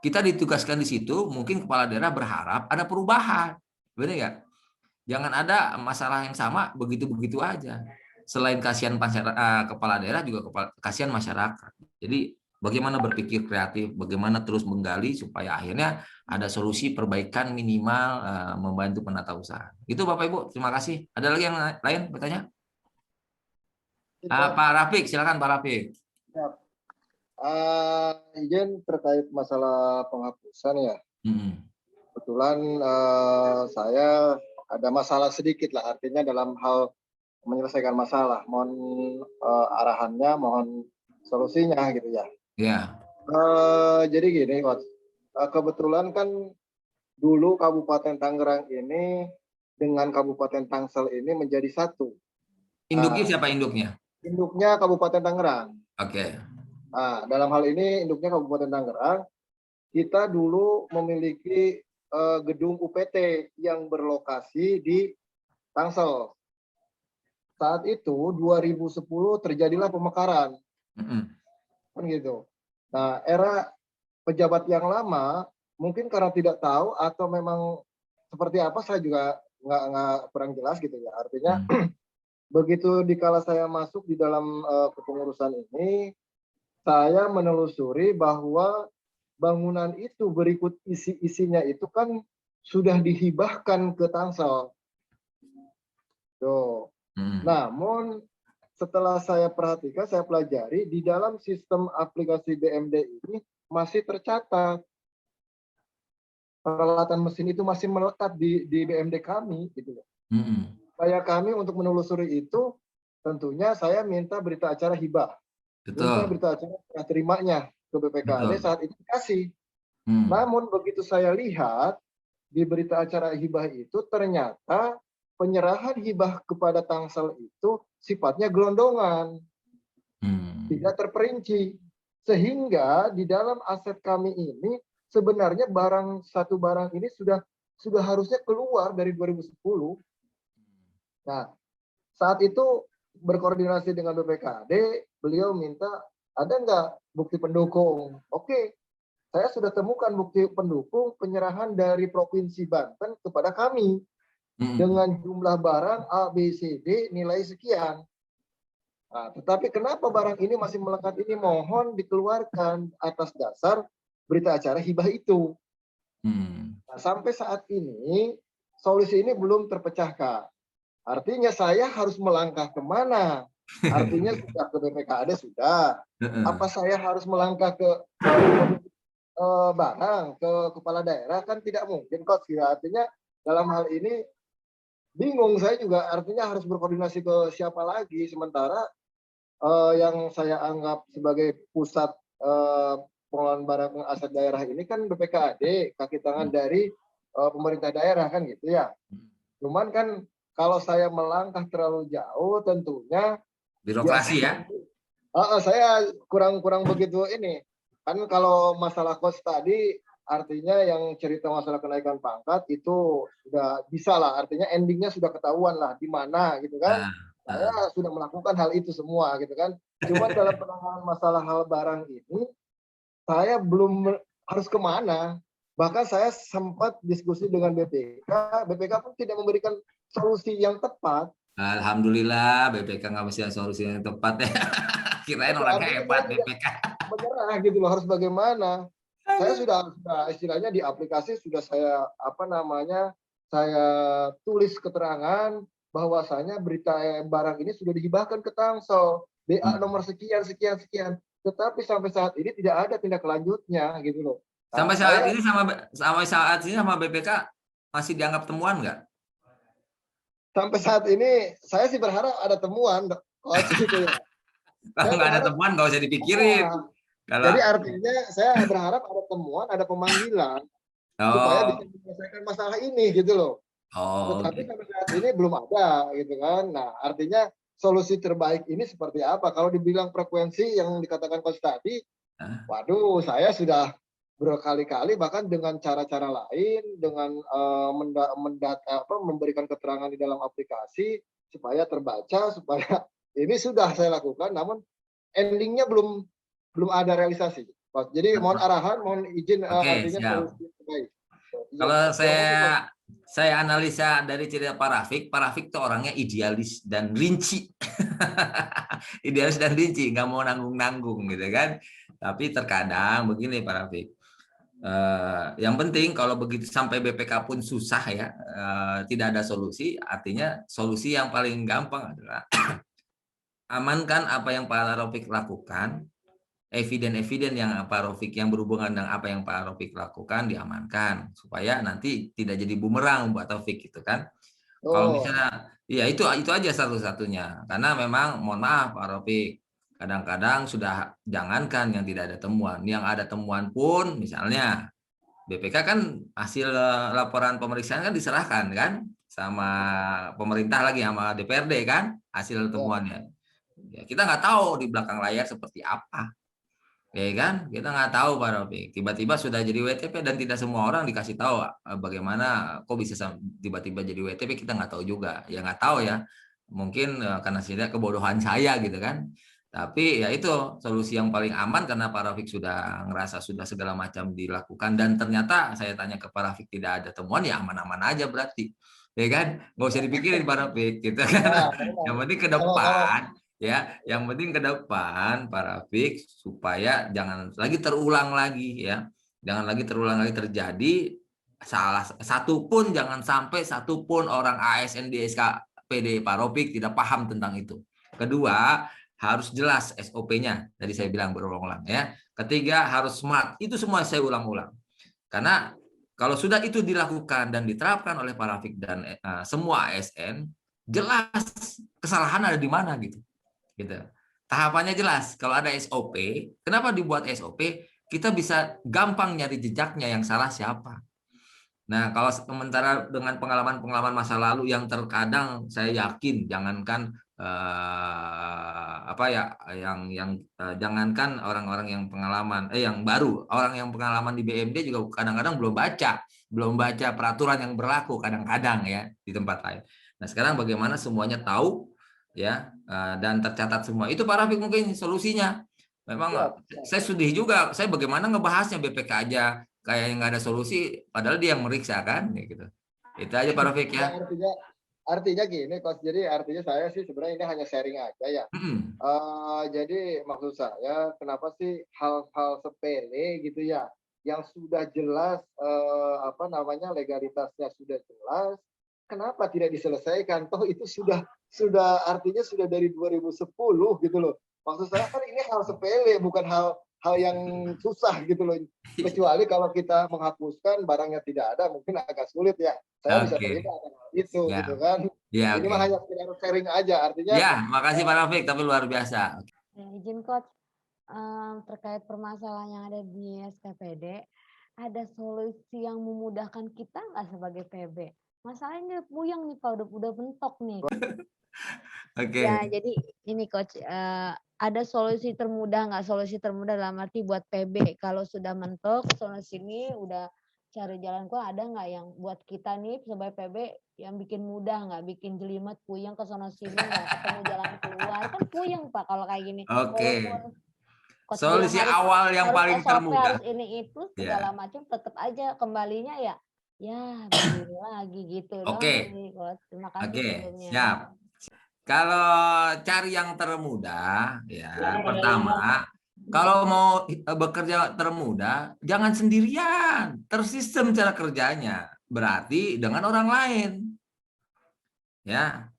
Kita ditugaskan di situ, mungkin kepala daerah berharap ada perubahan. Benar nggak? Jangan ada masalah yang sama, begitu-begitu aja. Selain kasihan kepala daerah, juga kasihan masyarakat. Jadi bagaimana berpikir kreatif, bagaimana terus menggali supaya akhirnya ada solusi perbaikan minimal membantu penata usaha. Itu Bapak Ibu, terima kasih. Ada lagi yang lain bertanya? Pak Rafiq, silakan Pak Rafiq. Izin terkait masalah penghapusan ya. Kebetulan saya ada masalah sedikit lah, artinya dalam hal menyelesaikan masalah. Mohon arahannya, mohon solusinya gitu ya. Ya. Jadi gini, kebetulan kan dulu Kabupaten Tangerang ini dengan Kabupaten Tangsel ini menjadi satu. Induknya siapa induknya? Induknya Kabupaten Tangerang. Oke. Nah, dalam hal ini induknya Kabupaten Tangerang, kita dulu memiliki gedung UPT yang berlokasi di Tangsel. Saat itu 2010 terjadilah pemekaran. Kan gitu. Nah, era pejabat yang lama mungkin karena tidak tahu atau memang seperti apa, saya juga nggak kurang jelas gitu ya. Artinya begitu dikala saya masuk di dalam kepengurusan ini, saya menelusuri bahwa bangunan itu berikut isi-isinya itu kan sudah dihibahkan ke Tangsel. Tuh. Namun setelah saya perhatikan, saya pelajari di dalam sistem aplikasi BMD ini masih tercatat peralatan mesin itu masih melekat di BMD kami, gitu. Supaya kami untuk menelusuri itu, tentunya saya minta berita acara hibah. Minta berita acara terimanya ke BPKD saat itu dikasih. Namun begitu saya lihat di berita acara hibah itu ternyata penyerahan hibah kepada Tangsel itu sifatnya gelondongan, tidak terperinci, sehingga di dalam aset kami ini sebenarnya satu barang ini sudah harusnya keluar dari 2010. Nah, saat itu berkoordinasi dengan BPKD, beliau minta ada nggak bukti pendukung? Oke, saya sudah temukan bukti pendukung penyerahan dari Provinsi Banten kepada kami dengan jumlah barang A, B, C, D nilai sekian. Nah, tetapi kenapa barang ini masih melekat ini? Mohon dikeluarkan atas dasar berita acara hibah itu. Nah, sampai saat ini solusi ini belum terpecahkan. Artinya saya harus melangkah kemana? Artinya sudah ke BPKD sudah. Apa saya harus melangkah ke barang, ke kepala daerah? Kan tidak mungkin kok. Artinya dalam hal ini bingung saya juga. Artinya harus berkoordinasi ke siapa lagi. Sementara yang saya anggap sebagai pusat pengelolaan barang aset daerah ini kan BPKD, kaki tangan dari pemerintah daerah kan gitu ya. Cuman kan kalau saya melangkah terlalu jauh tentunya birokrasi ya. Saya kurang begitu ini. kan kalau masalah coach tadi artinya yang cerita masalah kenaikan pangkat itu sudah bisa lah, artinya endingnya sudah ketahuan lah di mana gitu kan. Saya sudah melakukan hal itu semua gitu kan. Cuma dalam penanganan masalah hal barang ini saya belum harus kemana. Bahkan saya sempat diskusi dengan BPK, BPK pun tidak memberikan solusi yang tepat. Alhamdulillah BPK nggak bisa solusi yang tepat ya. Kirain orangnya hebat BPK. Menyerah gitu loh, harus bagaimana? Saya sudah istilahnya di aplikasi sudah saya saya tulis keterangan bahwasanya berita barang ini sudah dihibahkan ke Tangsel, BA nomor sekian sekian sekian. Tetapi sampai saat ini tidak ada tindak lanjutnya gitu loh. Sampai saat ini sama BPK masih dianggap temuan nggak? Sampai saat ini saya sih berharap ada temuan. Gitu ya. Kalau nggak ada temuan nggak usah dipikirin. Jadi artinya saya berharap ada temuan, ada pemanggilan supaya bisa menyelesaikan masalah ini gitu loh. Tetapi sampai saat ini belum ada gitu kan. Nah artinya solusi terbaik ini seperti apa? Kalau dibilang frekuensi yang dikatakan Coach tadi, waduh saya sudah berkali-kali bahkan dengan cara-cara lain, dengan memberikan keterangan di dalam aplikasi supaya terbaca, supaya ini sudah saya lakukan, namun endingnya belum ada realisasi. Jadi mohon arahan, mohon izin artinya solusi terbaik. Kalau saya analisa dari cerita Pak Rafiq itu orangnya idealis dan rinci. Idealis dan rinci, nggak mau nanggung-nanggung gitu kan. Tapi terkadang begini Pak Rafiq. Yang penting kalau begitu sampai BPK pun susah ya, tidak ada solusi, artinya solusi yang paling gampang adalah amankan apa yang Pak Rafiq lakukan, eviden yang Pak Rafiq yang berhubungan dengan apa yang Pak Rafiq lakukan diamankan supaya nanti tidak jadi bumerang buat Taufik gitu kan. Kalau misalnya ya itu aja satu-satunya, karena memang mohon maaf Pak Rafiq, kadang-kadang sudah jangankan yang tidak ada temuan, yang ada temuan pun misalnya BPK kan hasil laporan pemeriksaan kan diserahkan kan sama pemerintah lagi sama DPRD kan hasil temuannya. Ya, kita nggak tahu di belakang layar seperti apa. Ya kan? Kita nggak tahu Pak Rafiq. Tiba-tiba sudah jadi WTP dan tidak semua orang dikasih tahu bagaimana kok bisa tiba-tiba jadi WTP, kita nggak tahu juga. Ya nggak tahu ya. Mungkin karena tidak kebodohan saya gitu kan. Tapi ya itu solusi yang paling aman karena Pak Rafiq sudah ngerasa sudah segala macam dilakukan dan ternyata saya tanya ke Pak Rafiq tidak ada temuan, ya aman-aman aja berarti. Ya kan? Nggak usah dipikirin Pak Rafiq gitu kan. Yang penting ke depan ya, yang penting ke depan Pak Rafiq supaya jangan lagi terulang lagi ya. Jangan lagi terulang lagi terjadi salah satupun, jangan sampai satupun orang ASN di SKPD Pak Rafiq tidak paham tentang itu. Kedua, harus jelas SOP-nya. Tadi saya bilang berulang-ulang ya. Ketiga, harus smart. Itu semua saya ulang-ulang. Karena kalau sudah itu dilakukan dan diterapkan oleh Pak Rafiq dan semua ASN, jelas kesalahan ada di mana gitu. Tahapannya jelas. Kalau ada SOP, kenapa dibuat SOP? Kita bisa gampang nyari jejaknya yang salah siapa. Nah, kalau sementara dengan pengalaman-pengalaman masa lalu yang terkadang saya yakin jangankan jangankan orang-orang yang pengalaman yang baru, orang yang pengalaman di BMD juga kadang-kadang belum baca peraturan yang berlaku kadang-kadang ya di tempat lain. Nah, sekarang bagaimana semuanya tahu ya dan tercatat semua. Itu Pak Rafiq mungkin solusinya. Memang saya sedih juga. Saya bagaimana ngebahasnya BPK aja kayak nggak ada solusi, padahal dia yang meriksa kan, gitu. Itu aja Pak Rafiq ya. Artinya gini, Coach. Jadi artinya saya sih sebenarnya ini hanya sharing aja ya. Jadi maksud saya, kenapa sih hal-hal sepele gitu ya, yang sudah jelas legalitasnya sudah jelas, kenapa tidak diselesaikan? Toh itu sudah artinya sudah dari 2010 gitu loh. Maksud saya kan ini hal sepele, bukan hal yang susah gitu loh. Kecuali kalau kita menghapuskan barangnya tidak ada, mungkin agak sulit ya. Saya bisa terima itu gitu kan. Ya, ini mah hanya sharing aja artinya. Ya, makasih Pak Rafiq, tapi luar biasa. Izin Coach, terkait permasalahan yang ada di SKPD, ada solusi yang memudahkan kita nggak sebagai PB Masalahnya puyeng nih Pak, udah mentok nih. Oke. Ya, jadi ini Coach, ada solusi termudah nggak? Solusi termudah dalam arti buat PB kalau sudah mentok, solusi ini udah cari jalan keluar, ada nggak yang buat kita nih sebagai PB yang bikin mudah, nggak bikin jelimet, puyeng ke sono sini, nggak ketemu jalan keluar, kan puyeng Pak kalau kayak gini. Oke. Walaupun Coach bilang Solusi awal yang harus paling SOP, termudah. harus ini itu segala macam, tetap aja kembalinya ya begini lagi gitu dong. Oke. Terima kasih Oke, sebelumnya. siap. Kalau cari yang termudah, ya pertama, kalau mau bekerja termudah, jangan sendirian, tersistem cara kerjanya. Berarti dengan orang lain. Ya.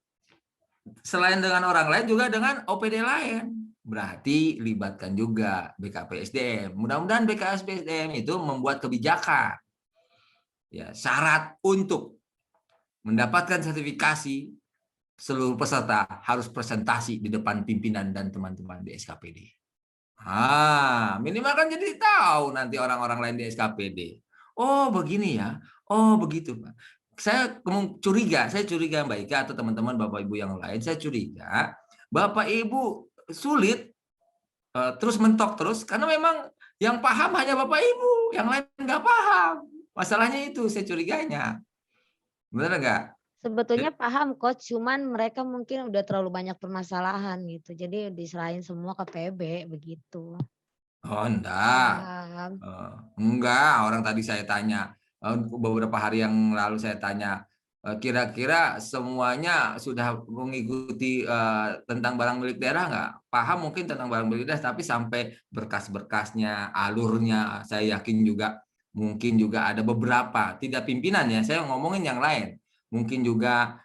Selain dengan orang lain juga dengan OPD lain. Berarti libatkan juga BKPSDM. Mudah-mudahan BKPSDM itu membuat kebijakan. Ya, syarat untuk mendapatkan sertifikasi, seluruh peserta harus presentasi di depan pimpinan dan teman-teman di SKPD. Minimal kan jadi tahu nanti orang-orang lain di SKPD. Oh, begini ya. Oh, begitu, Pak. Saya curiga Mbak Ika atau teman-teman Bapak Ibu yang lain, saya curiga Bapak Ibu sulit terus mentok terus karena memang yang paham hanya Bapak Ibu, yang lain nggak paham. Masalahnya itu saya curiganya. Benar nggak? Sebetulnya paham Coach, cuman mereka mungkin udah terlalu banyak permasalahan gitu. Jadi diserahin semua ke PB begitu. Oh, enggak. Enggak, orang tadi saya tanya beberapa hari yang lalu saya tanya kira-kira semuanya sudah mengikuti tentang barang milik daerah nggak? Paham mungkin tentang barang milik daerah, tapi sampai berkas-berkasnya, alurnya, saya yakin juga mungkin juga ada beberapa, tidak pimpinan ya, saya ngomongin yang lain. Mungkin juga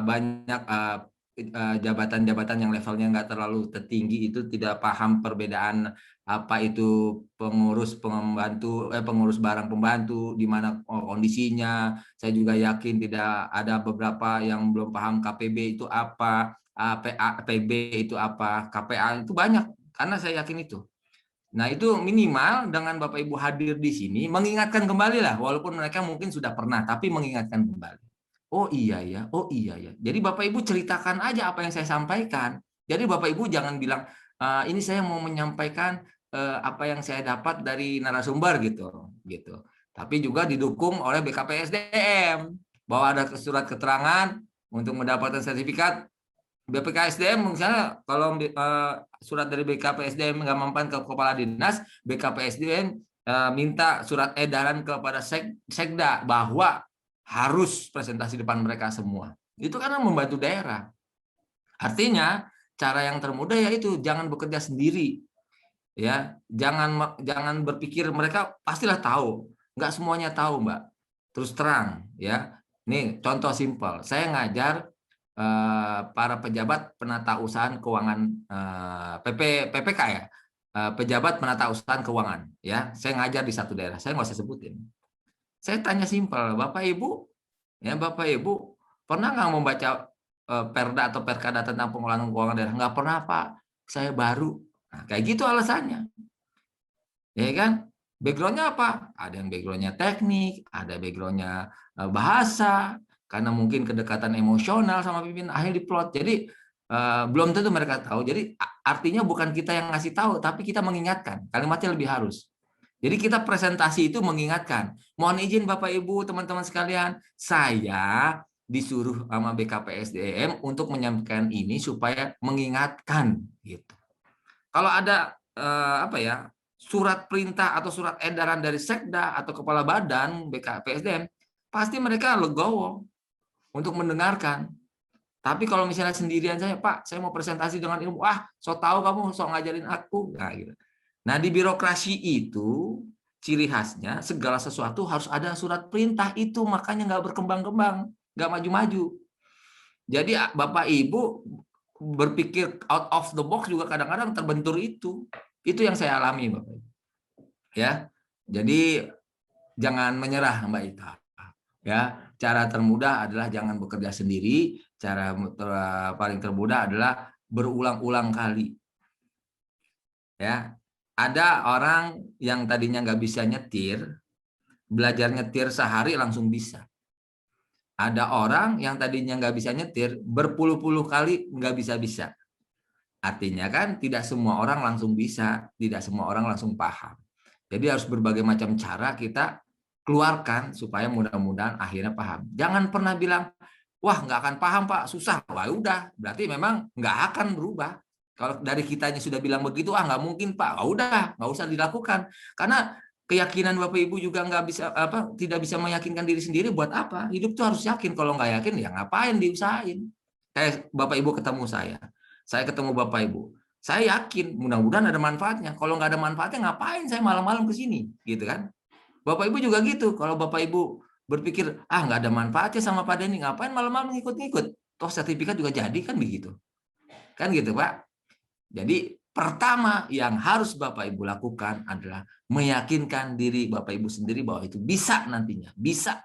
banyak jabatan-jabatan yang levelnya nggak terlalu tertinggi itu tidak paham perbedaan apa itu pengurus barang pembantu, di mana kondisinya. Saya juga yakin tidak ada beberapa yang belum paham KPB itu apa, PB itu apa, KPA itu banyak, karena saya yakin itu. Nah, itu minimal dengan Bapak Ibu hadir di sini mengingatkan kembali lah, walaupun mereka mungkin sudah pernah, tapi mengingatkan kembali. Oh iya ya, oh iya ya. Jadi Bapak Ibu ceritakan aja apa yang saya sampaikan. Jadi Bapak Ibu jangan bilang ini saya mau menyampaikan apa yang saya dapat dari narasumber gitu. Tapi juga didukung oleh BKPSDM bahwa ada surat keterangan untuk mendapatkan sertifikat. BPKSDM misalnya kalau surat dari BKPSDM nggak mempan ke kepala dinas, BKPSDM minta surat edaran kepada sekda bahwa harus presentasi depan mereka semua. Itu karena membantu daerah. Artinya cara yang termudah yaitu jangan bekerja sendiri. Ya, jangan berpikir mereka pastilah tahu. Nggak semuanya tahu, Mbak. Terus terang, ya. Nih contoh simpel. Saya ngajar para pejabat penata usahaan keuangan PPK ya, pejabat penata usahaan keuangan ya. Saya ngajar di satu daerah, saya nggak usah sebutin. Saya tanya simpel, Bapak Ibu pernah nggak membaca perda atau perkada tentang pengelolaan keuangan daerah? Nggak pernah, Pak, saya baru. Nah, kayak gitu alasannya, ya kan? Backgroundnya apa? Ada yang backgroundnya teknik, ada backgroundnya bahasa, karena mungkin kedekatan emosional sama pimpinan, akhirnya diplot. Jadi belum tentu mereka tahu. Jadi artinya bukan kita yang ngasih tahu, tapi kita mengingatkan. Kalimatnya lebih halus. Jadi kita presentasi itu mengingatkan. Mohon izin Bapak Ibu, teman-teman sekalian, saya disuruh sama BKPSDM untuk menyampaikan ini supaya mengingatkan gitu. Kalau ada surat perintah atau surat edaran dari sekda atau kepala badan BKPSDM, pasti mereka legowo untuk mendengarkan. Tapi kalau misalnya sendirian saya, Pak, saya mau presentasi dengan ilmu, so tahu kamu, so ngajarin aku, nah gitu. Nah, di birokrasi itu ciri khasnya segala sesuatu harus ada surat perintah itu, makanya nggak berkembang-kembang, nggak maju-maju. Jadi Bapak Ibu berpikir out of the box juga kadang-kadang terbentur itu. Itu yang saya alami, Bapak Ibu. Ya, jadi jangan menyerah, Mbak Ita. Ya, cara termudah adalah jangan bekerja sendiri. Cara paling termudah adalah berulang-ulang kali. Ya, ada orang yang tadinya nggak bisa nyetir, belajar nyetir sehari langsung bisa. Ada orang yang tadinya nggak bisa nyetir, berpuluh-puluh kali nggak bisa-bisa. Artinya kan tidak semua orang langsung bisa, tidak semua orang langsung paham. Jadi harus berbagai macam cara kita keluarkan supaya mudah-mudahan akhirnya paham. Jangan pernah bilang, wah nggak akan paham Pak, susah. Wah udah, berarti memang nggak akan berubah. Kalau dari kitanya sudah bilang begitu, nggak mungkin Pak. Udah, nggak usah dilakukan. Karena keyakinan Bapak Ibu juga nggak bisa tidak bisa meyakinkan diri sendiri, buat apa? Hidup tuh harus yakin. Kalau nggak yakin ya ngapain diusahain? Kayak Bapak Ibu ketemu saya ketemu Bapak Ibu, saya yakin mudah-mudahan ada manfaatnya. Kalau nggak ada manfaatnya ngapain saya malam-malam ke sini, gitu kan? Bapak Ibu juga gitu. Kalau Bapak Ibu berpikir nggak ada manfaatnya sama Pak Denny, ngapain malam-malam ngikut-ngikut? Toh sertifikat juga jadi, kan begitu? Kan gitu Pak. Jadi pertama yang harus Bapak Ibu lakukan adalah meyakinkan diri Bapak Ibu sendiri bahwa itu bisa nantinya. Bisa.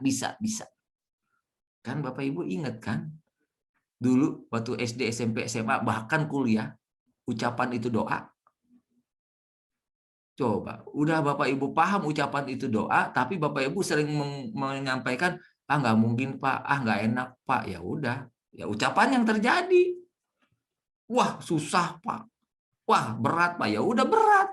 Kan Bapak Ibu ingat kan? Dulu waktu SD, SMP, SMA, bahkan kuliah, ucapan itu doa. Coba, udah Bapak Ibu paham ucapan itu doa, tapi Bapak Ibu sering menyampaikan, nggak mungkin Pak, nggak enak Pak. Ya udah, ya ucapan yang terjadi. Wah susah Pak, wah berat Pak. Ya udah berat.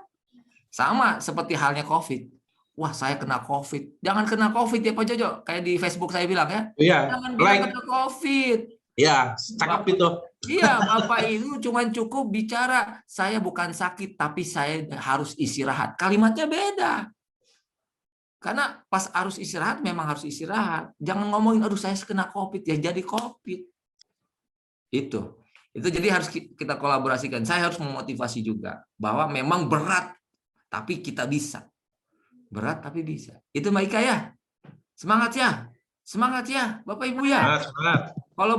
Sama seperti halnya COVID. Wah saya kena COVID. Jangan kena COVID ya Pak Jojo. Kayak di Facebook saya bilang ya. Iya. Jangan bilang kena COVID. Ya, cakep itu. Iya, Bapak itu cuma cukup bicara, saya bukan sakit, tapi saya harus istirahat. Kalimatnya beda. Karena pas harus istirahat, memang harus istirahat. Jangan ngomongin, aduh saya kena COVID, ya jadi COVID. Itu jadi harus kita kolaborasikan. Saya harus memotivasi juga, bahwa memang berat, tapi kita bisa. Berat, tapi bisa. Itu Mbak Ika ya? Semangat ya? Semangat ya, Bapak Ibu ya? Semangat. Kalau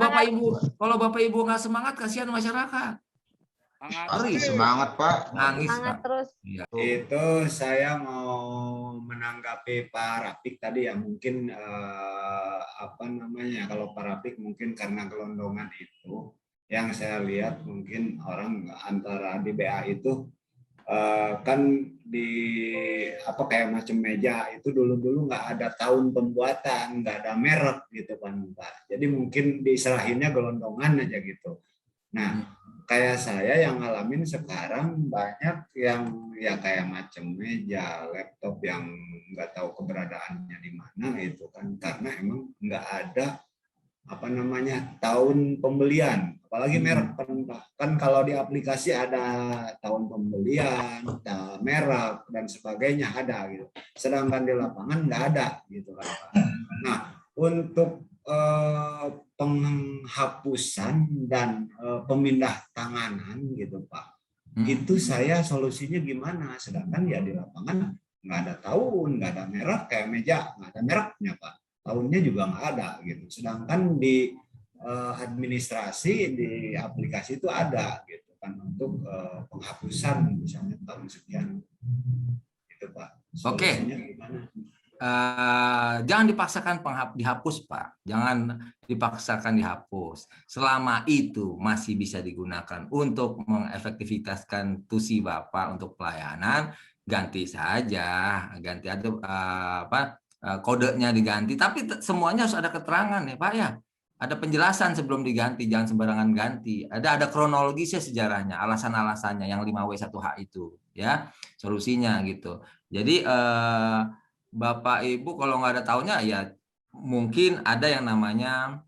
Bapak Ibu nggak semangat, kasihan masyarakat. Pasti semangat Pak. Nangis Semangat Pak. terus. Ya. Itu saya mau menanggapi Pak Rafiq tadi ya, mungkin kalau Pak Rafiq mungkin karena gelondongan itu yang saya lihat, mungkin orang antara di BA itu kan di kayak macam meja itu dulu nggak ada tahun pembuatan, nggak ada merek gitu kan Pak. Jadi mungkin diserahinnya gelondongan aja gitu. Nah, kayak saya yang ngalamin sekarang banyak yang ya kayak macam meja, laptop yang nggak tahu keberadaannya di mana itu kan, karena emang nggak ada tahun pembelian, apalagi merek kan kalau di aplikasi ada tahun pembelian, merek dan sebagainya ada gitu. Sedangkan di lapangan nggak ada gitu kan Pak. Nah, untuk penghapusan dan pemindah tanganan gitu Pak, itu saya solusinya gimana? Sedangkan ya di lapangan nggak ada tahun, nggak ada merek, kayak meja nggak ada mereknya Pak, tahunnya juga nggak ada gitu. Sedangkan di administrasi di aplikasi itu ada gitu kan, untuk penghapusan misalnya tahun sekian gitu Pak. Oke. Jangan dipaksakan dihapus Pak, jangan dipaksakan dihapus. Selama itu masih bisa digunakan untuk mengefektivitaskan tusi Bapak untuk pelayanan, ganti saja, ganti aja kodenya diganti. Tapi semuanya harus ada keterangan ya Pak ya, ada penjelasan sebelum diganti, jangan sembarangan ganti. Ada kronologisnya, sejarahnya, alasan-alasannya yang 5W1H itu ya, solusinya gitu. Jadi Bapak Ibu kalau nggak ada tahunya ya mungkin ada yang namanya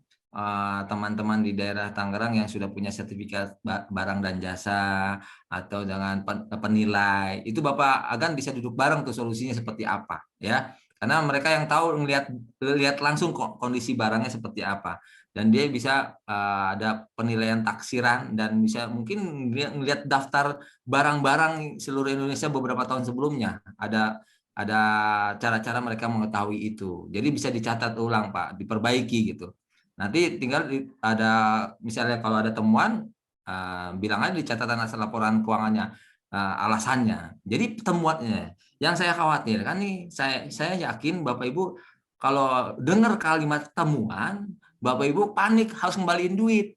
teman-teman di daerah Tangerang yang sudah punya sertifikat barang dan jasa atau dengan penilai, itu Bapak Agan bisa duduk bareng tuh solusinya seperti apa ya, karena mereka yang tahu lihat langsung kondisi barangnya seperti apa, dan dia bisa ada penilaian taksiran dan bisa mungkin melihat daftar barang-barang seluruh Indonesia beberapa tahun sebelumnya, ada cara-cara mereka mengetahui itu. Jadi bisa dicatat ulang Pak, diperbaiki gitu. Nanti tinggal ada misalnya kalau ada temuan, bilang aja di catatan asal laporan keuangannya alasannya. Jadi temuannya. Yang saya khawatir kan nih, saya yakin Bapak Ibu kalau dengar kalimat temuan, Bapak Ibu panik harus kembaliin duit.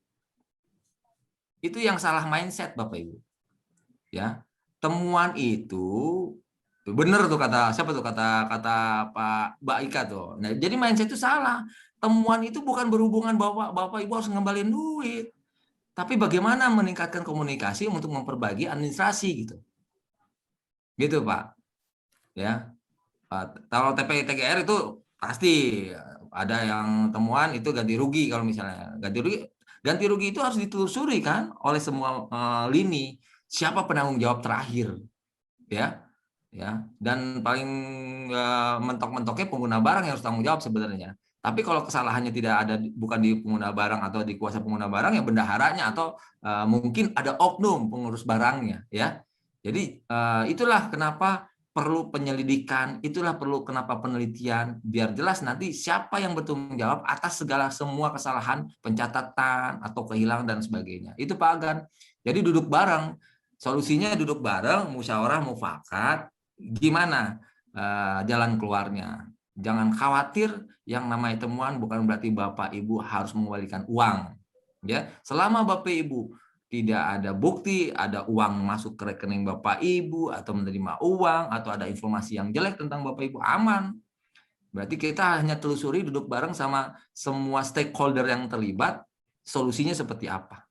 Itu yang salah mindset Bapak Ibu. Ya, temuan itu bener tuh kata siapa tuh, kata Pak Mbak Ika tuh. Nah, jadi mindset itu salah. temuan itu bukan berhubungan Bapak Ibu harus ngembaliin duit. Tapi bagaimana meningkatkan komunikasi untuk memperbagi administrasi gitu. Gitu, Pak. Ya. Kalau TPI-TGR itu pasti ada yang temuan itu ganti rugi kalau misalnya. Ganti rugi itu harus ditelusuri kan oleh semua lini. Siapa penanggung jawab terakhir? Ya. Ya, dan paling mentok-mentoknya pengguna barang yang harus tanggung jawab sebenarnya. Tapi kalau kesalahannya tidak ada, bukan di pengguna barang atau di kuasa pengguna barang, ya bendaharanya atau mungkin ada oknum pengurus barangnya, ya. Jadi itulah kenapa perlu penyelidikan, itulah perlu kenapa penelitian, biar jelas nanti siapa yang bertanggung jawab atas semua kesalahan pencatatan atau kehilangan dan sebagainya. Itu Pak Agan. Jadi duduk bareng, solusinya duduk bareng, musyawarah mufakat. Gimana jalan keluarnya? Jangan khawatir, yang namanya temuan bukan berarti Bapak Ibu harus mengembalikan uang. Ya, selama Bapak Ibu tidak ada bukti, ada uang masuk ke rekening Bapak Ibu atau menerima uang atau ada informasi yang jelek tentang Bapak Ibu, aman. Berarti kita hanya telusuri, duduk bareng sama semua stakeholder yang terlibat, solusinya seperti apa.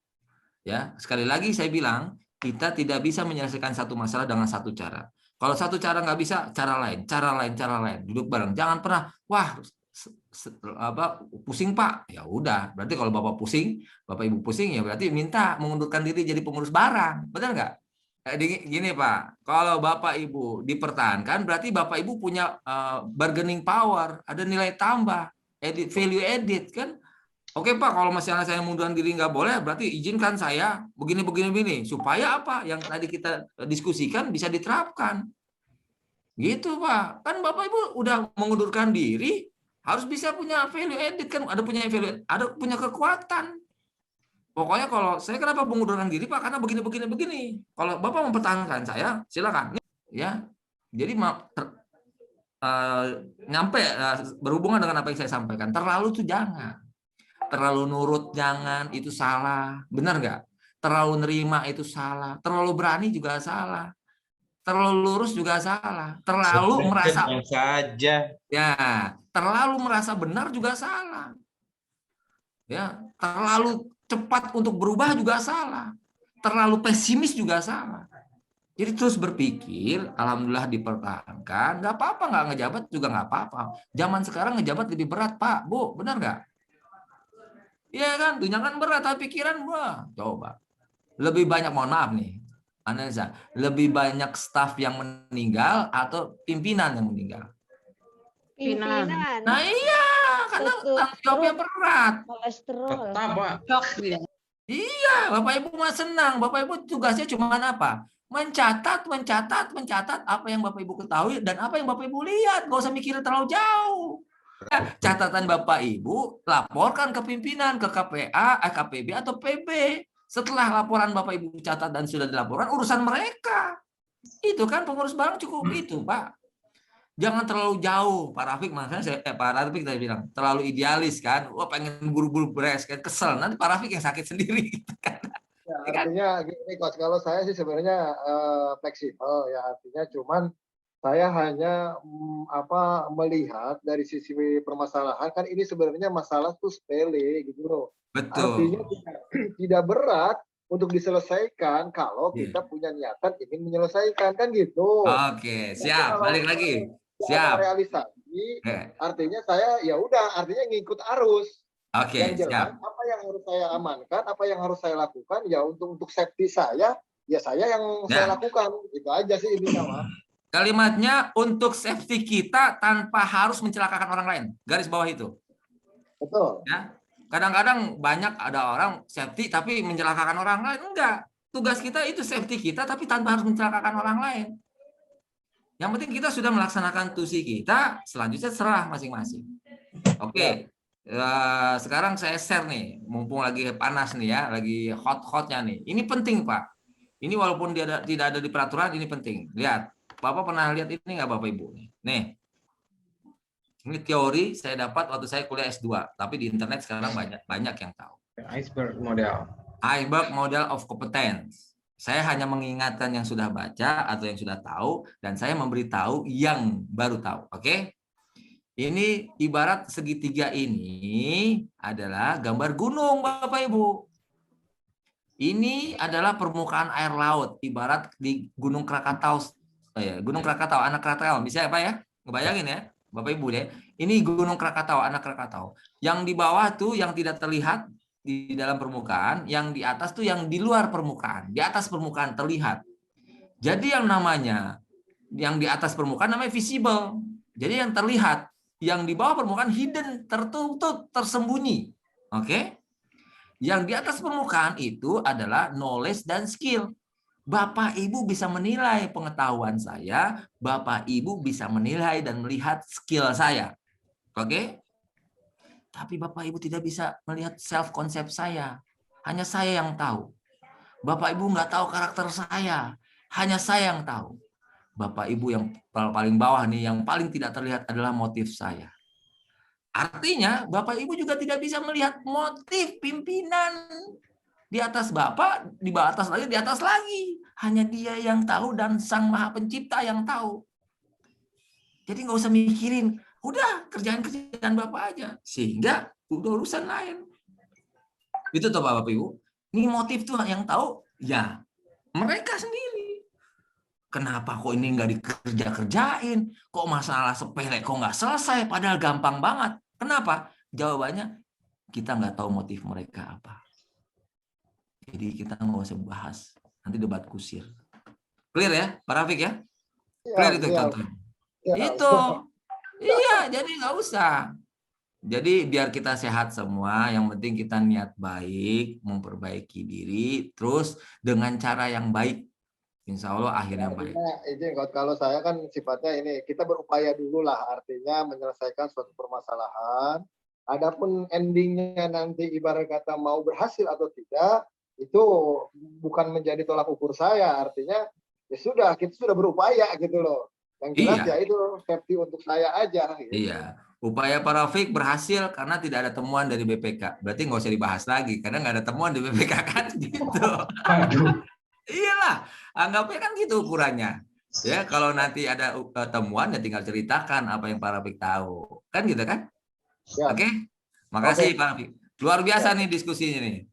Ya, sekali lagi saya bilang, kita tidak bisa menyelesaikan satu masalah dengan satu cara. Kalau satu cara nggak bisa, cara lain. Duduk bareng. Jangan pernah, wah, pusing Pak. Ya udah, berarti kalau Bapak pusing, Bapak Ibu pusing, ya berarti minta mengundurkan diri jadi pengurus barang. Benar nggak? Gini Pak, kalau Bapak Ibu dipertahankan, berarti Bapak Ibu punya bargaining power, ada nilai tambah, value added kan? Oke Pak, kalau masalah saya mengundurkan diri nggak boleh, berarti izinkan saya begini, supaya apa yang tadi kita diskusikan bisa diterapkan. Gitu Pak, kan Bapak Ibu udah mengundurkan diri, harus bisa punya value added kan, ada punya kekuatan. Pokoknya kalau saya kenapa mengundurkan diri Pak, karena begini. Kalau Bapak mempertahankan saya, silakan. Ya, jadi berhubungan dengan apa yang saya sampaikan, terlalu tuh jangan. Terlalu nurut jangan, itu salah. Benar nggak? Terlalu nerima itu salah. Terlalu berani juga salah. Terlalu lurus juga salah. Terlalu merasa saja. Ya, terlalu merasa benar juga salah. Ya, terlalu cepat untuk berubah juga salah. Terlalu pesimis juga salah. Jadi terus berpikir, alhamdulillah dipertahankan, nggak apa-apa, nggak ngejabat juga nggak apa-apa. Zaman sekarang ngejabat lebih berat Pak, Bu, benar nggak? Iya kan, tunjangan berat, tapi pikiran wah, coba. Lebih banyak, mohon maaf nih, analisa, lebih banyak staf yang meninggal atau pimpinan yang meninggal? Pimpinan. Nah iya, karena tanggung jawabnya berat. Kolesterol. Iya, Bapak Ibu mah senang. Bapak Ibu tugasnya cuma apa? Mencatat apa yang Bapak Ibu ketahui dan apa yang Bapak Ibu lihat. Gak usah mikir terlalu jauh. Catatan Bapak Ibu laporkan ke pimpinan, ke KPA, KPB atau PB. Setelah laporan Bapak Ibu catat dan sudah dilaporkan, urusan mereka. Itu kan pengurus barang cukup itu, Pak. Jangan terlalu jauh, Pak Rafiq. Makanya Pak Rafiq tadi bilang terlalu idealis kan. Wah, pengen buru-buru beres kan, kesel. Nanti Pak Rafiq yang sakit sendiri gitu kan. Ya, artinya gini Coach, kalau saya sih sebenarnya fleksibel ya, artinya cuman saya hanya melihat dari sisi permasalahan, kan ini sebenarnya masalah tuh sepele gitu loh. Betul. Artinya tidak berat untuk diselesaikan kalau kita punya niatan ingin menyelesaikan, kan gitu. Oke, siap. Balik lagi. Siap. Realisasi, artinya saya ya udah, artinya ngikut arus. Oke, yang jelas, siap. apa yang harus saya amankan, apa yang harus saya lakukan, ya untuk safety saya, ya saya yang saya lakukan. Itu aja sih intinya, Mas. Kalimatnya untuk safety kita tanpa harus mencelakakan orang lain. Garis bawah itu. Betul. Ya. Kadang-kadang banyak ada orang safety tapi mencelakakan orang lain. Enggak. Tugas kita itu safety kita tapi tanpa harus mencelakakan orang lain. Yang penting kita sudah melaksanakan tusi kita, selanjutnya serah masing-masing. Oke. Sekarang saya share nih, mumpung lagi panas nih ya, lagi hot-hotnya nih. Ini penting Pak. Ini walaupun tidak ada di peraturan, ini penting. Lihat. Bapak pernah lihat ini nggak Bapak Ibu? Nih, ini teori saya dapat waktu saya kuliah S2, tapi di internet sekarang banyak yang tahu. Iceberg model. Iceberg model of competence. Saya hanya mengingatkan yang sudah baca atau yang sudah tahu, dan saya memberitahu yang baru tahu. Oke? Ini ibarat segitiga ini adalah gambar gunung, Bapak Ibu. Ini adalah permukaan air laut, ibarat di Gunung Krakatau. Gunung Krakatau, anak Krakatau. Bisa apa ya? Ngebayangin ya, Bapak Ibu deh. Ini Gunung Krakatau, anak Krakatau. Yang di bawah tuh yang tidak terlihat di dalam permukaan, yang di atas tuh yang di luar permukaan. Di atas permukaan terlihat. Jadi yang namanya yang di atas permukaan namanya visible. Jadi yang terlihat, yang di bawah permukaan hidden, tertutup, tersembunyi. Oke? Yang di atas permukaan itu adalah knowledge dan skill. Bapak Ibu bisa menilai pengetahuan saya, Bapak Ibu bisa menilai dan melihat skill saya. Oke? Tapi Bapak Ibu tidak bisa melihat self konsep saya. Hanya saya yang tahu. Bapak Ibu nggak tahu karakter saya. Hanya saya yang tahu. Bapak Ibu yang paling bawah nih, yang paling tidak terlihat adalah motif saya. Artinya Bapak Ibu juga tidak bisa melihat motif pimpinan di atas Bapak, di bawah atas lagi, di atas lagi. Hanya Dia yang tahu dan Sang Maha Pencipta yang tahu. Jadi nggak usah mikirin, udah kerjaan Bapak aja. Sehingga udah urusan lain. Itu toh Bapak Ibu. Ini motif tuh yang tahu ya mereka sendiri. Kenapa kok ini nggak dikerjain? Kok masalah sepele kok nggak selesai? Padahal gampang banget. Kenapa? Jawabannya kita nggak tahu motif mereka apa. Jadi kita nggak usah bahas. Nanti debat kusir. Clear ya, Pak Rafiq ya? Clear itu contohnya. Itu. Iya, jadi nggak usah. Jadi biar kita sehat semua. Yang penting kita niat baik, memperbaiki diri, terus dengan cara yang baik. Insya Allah akhirnya baik. Izin, kalau saya kan sifatnya ini, kita berupaya dulu lah, artinya menyelesaikan suatu permasalahan. Adapun endingnya nanti ibarat kata mau berhasil atau tidak, itu bukan menjadi tolak ukur saya. Artinya ya sudah, kita sudah berupaya gitu loh. Yang jelas ya itu safety untuk saya aja. Gitu. Iya. Upaya Pak Rafiq berhasil karena tidak ada temuan dari BPK. Berarti nggak usah dibahas lagi, karena nggak ada temuan di BPK kan gitu. Iyalah, anggapnya kan gitu ukurannya. Ya, kalau nanti ada temuan ya tinggal ceritakan apa yang Pak Rafiq tahu. Kan gitu kan? Ya. Oke. Makasih Pak Rafiq. Luar biasa nih diskusinya nih.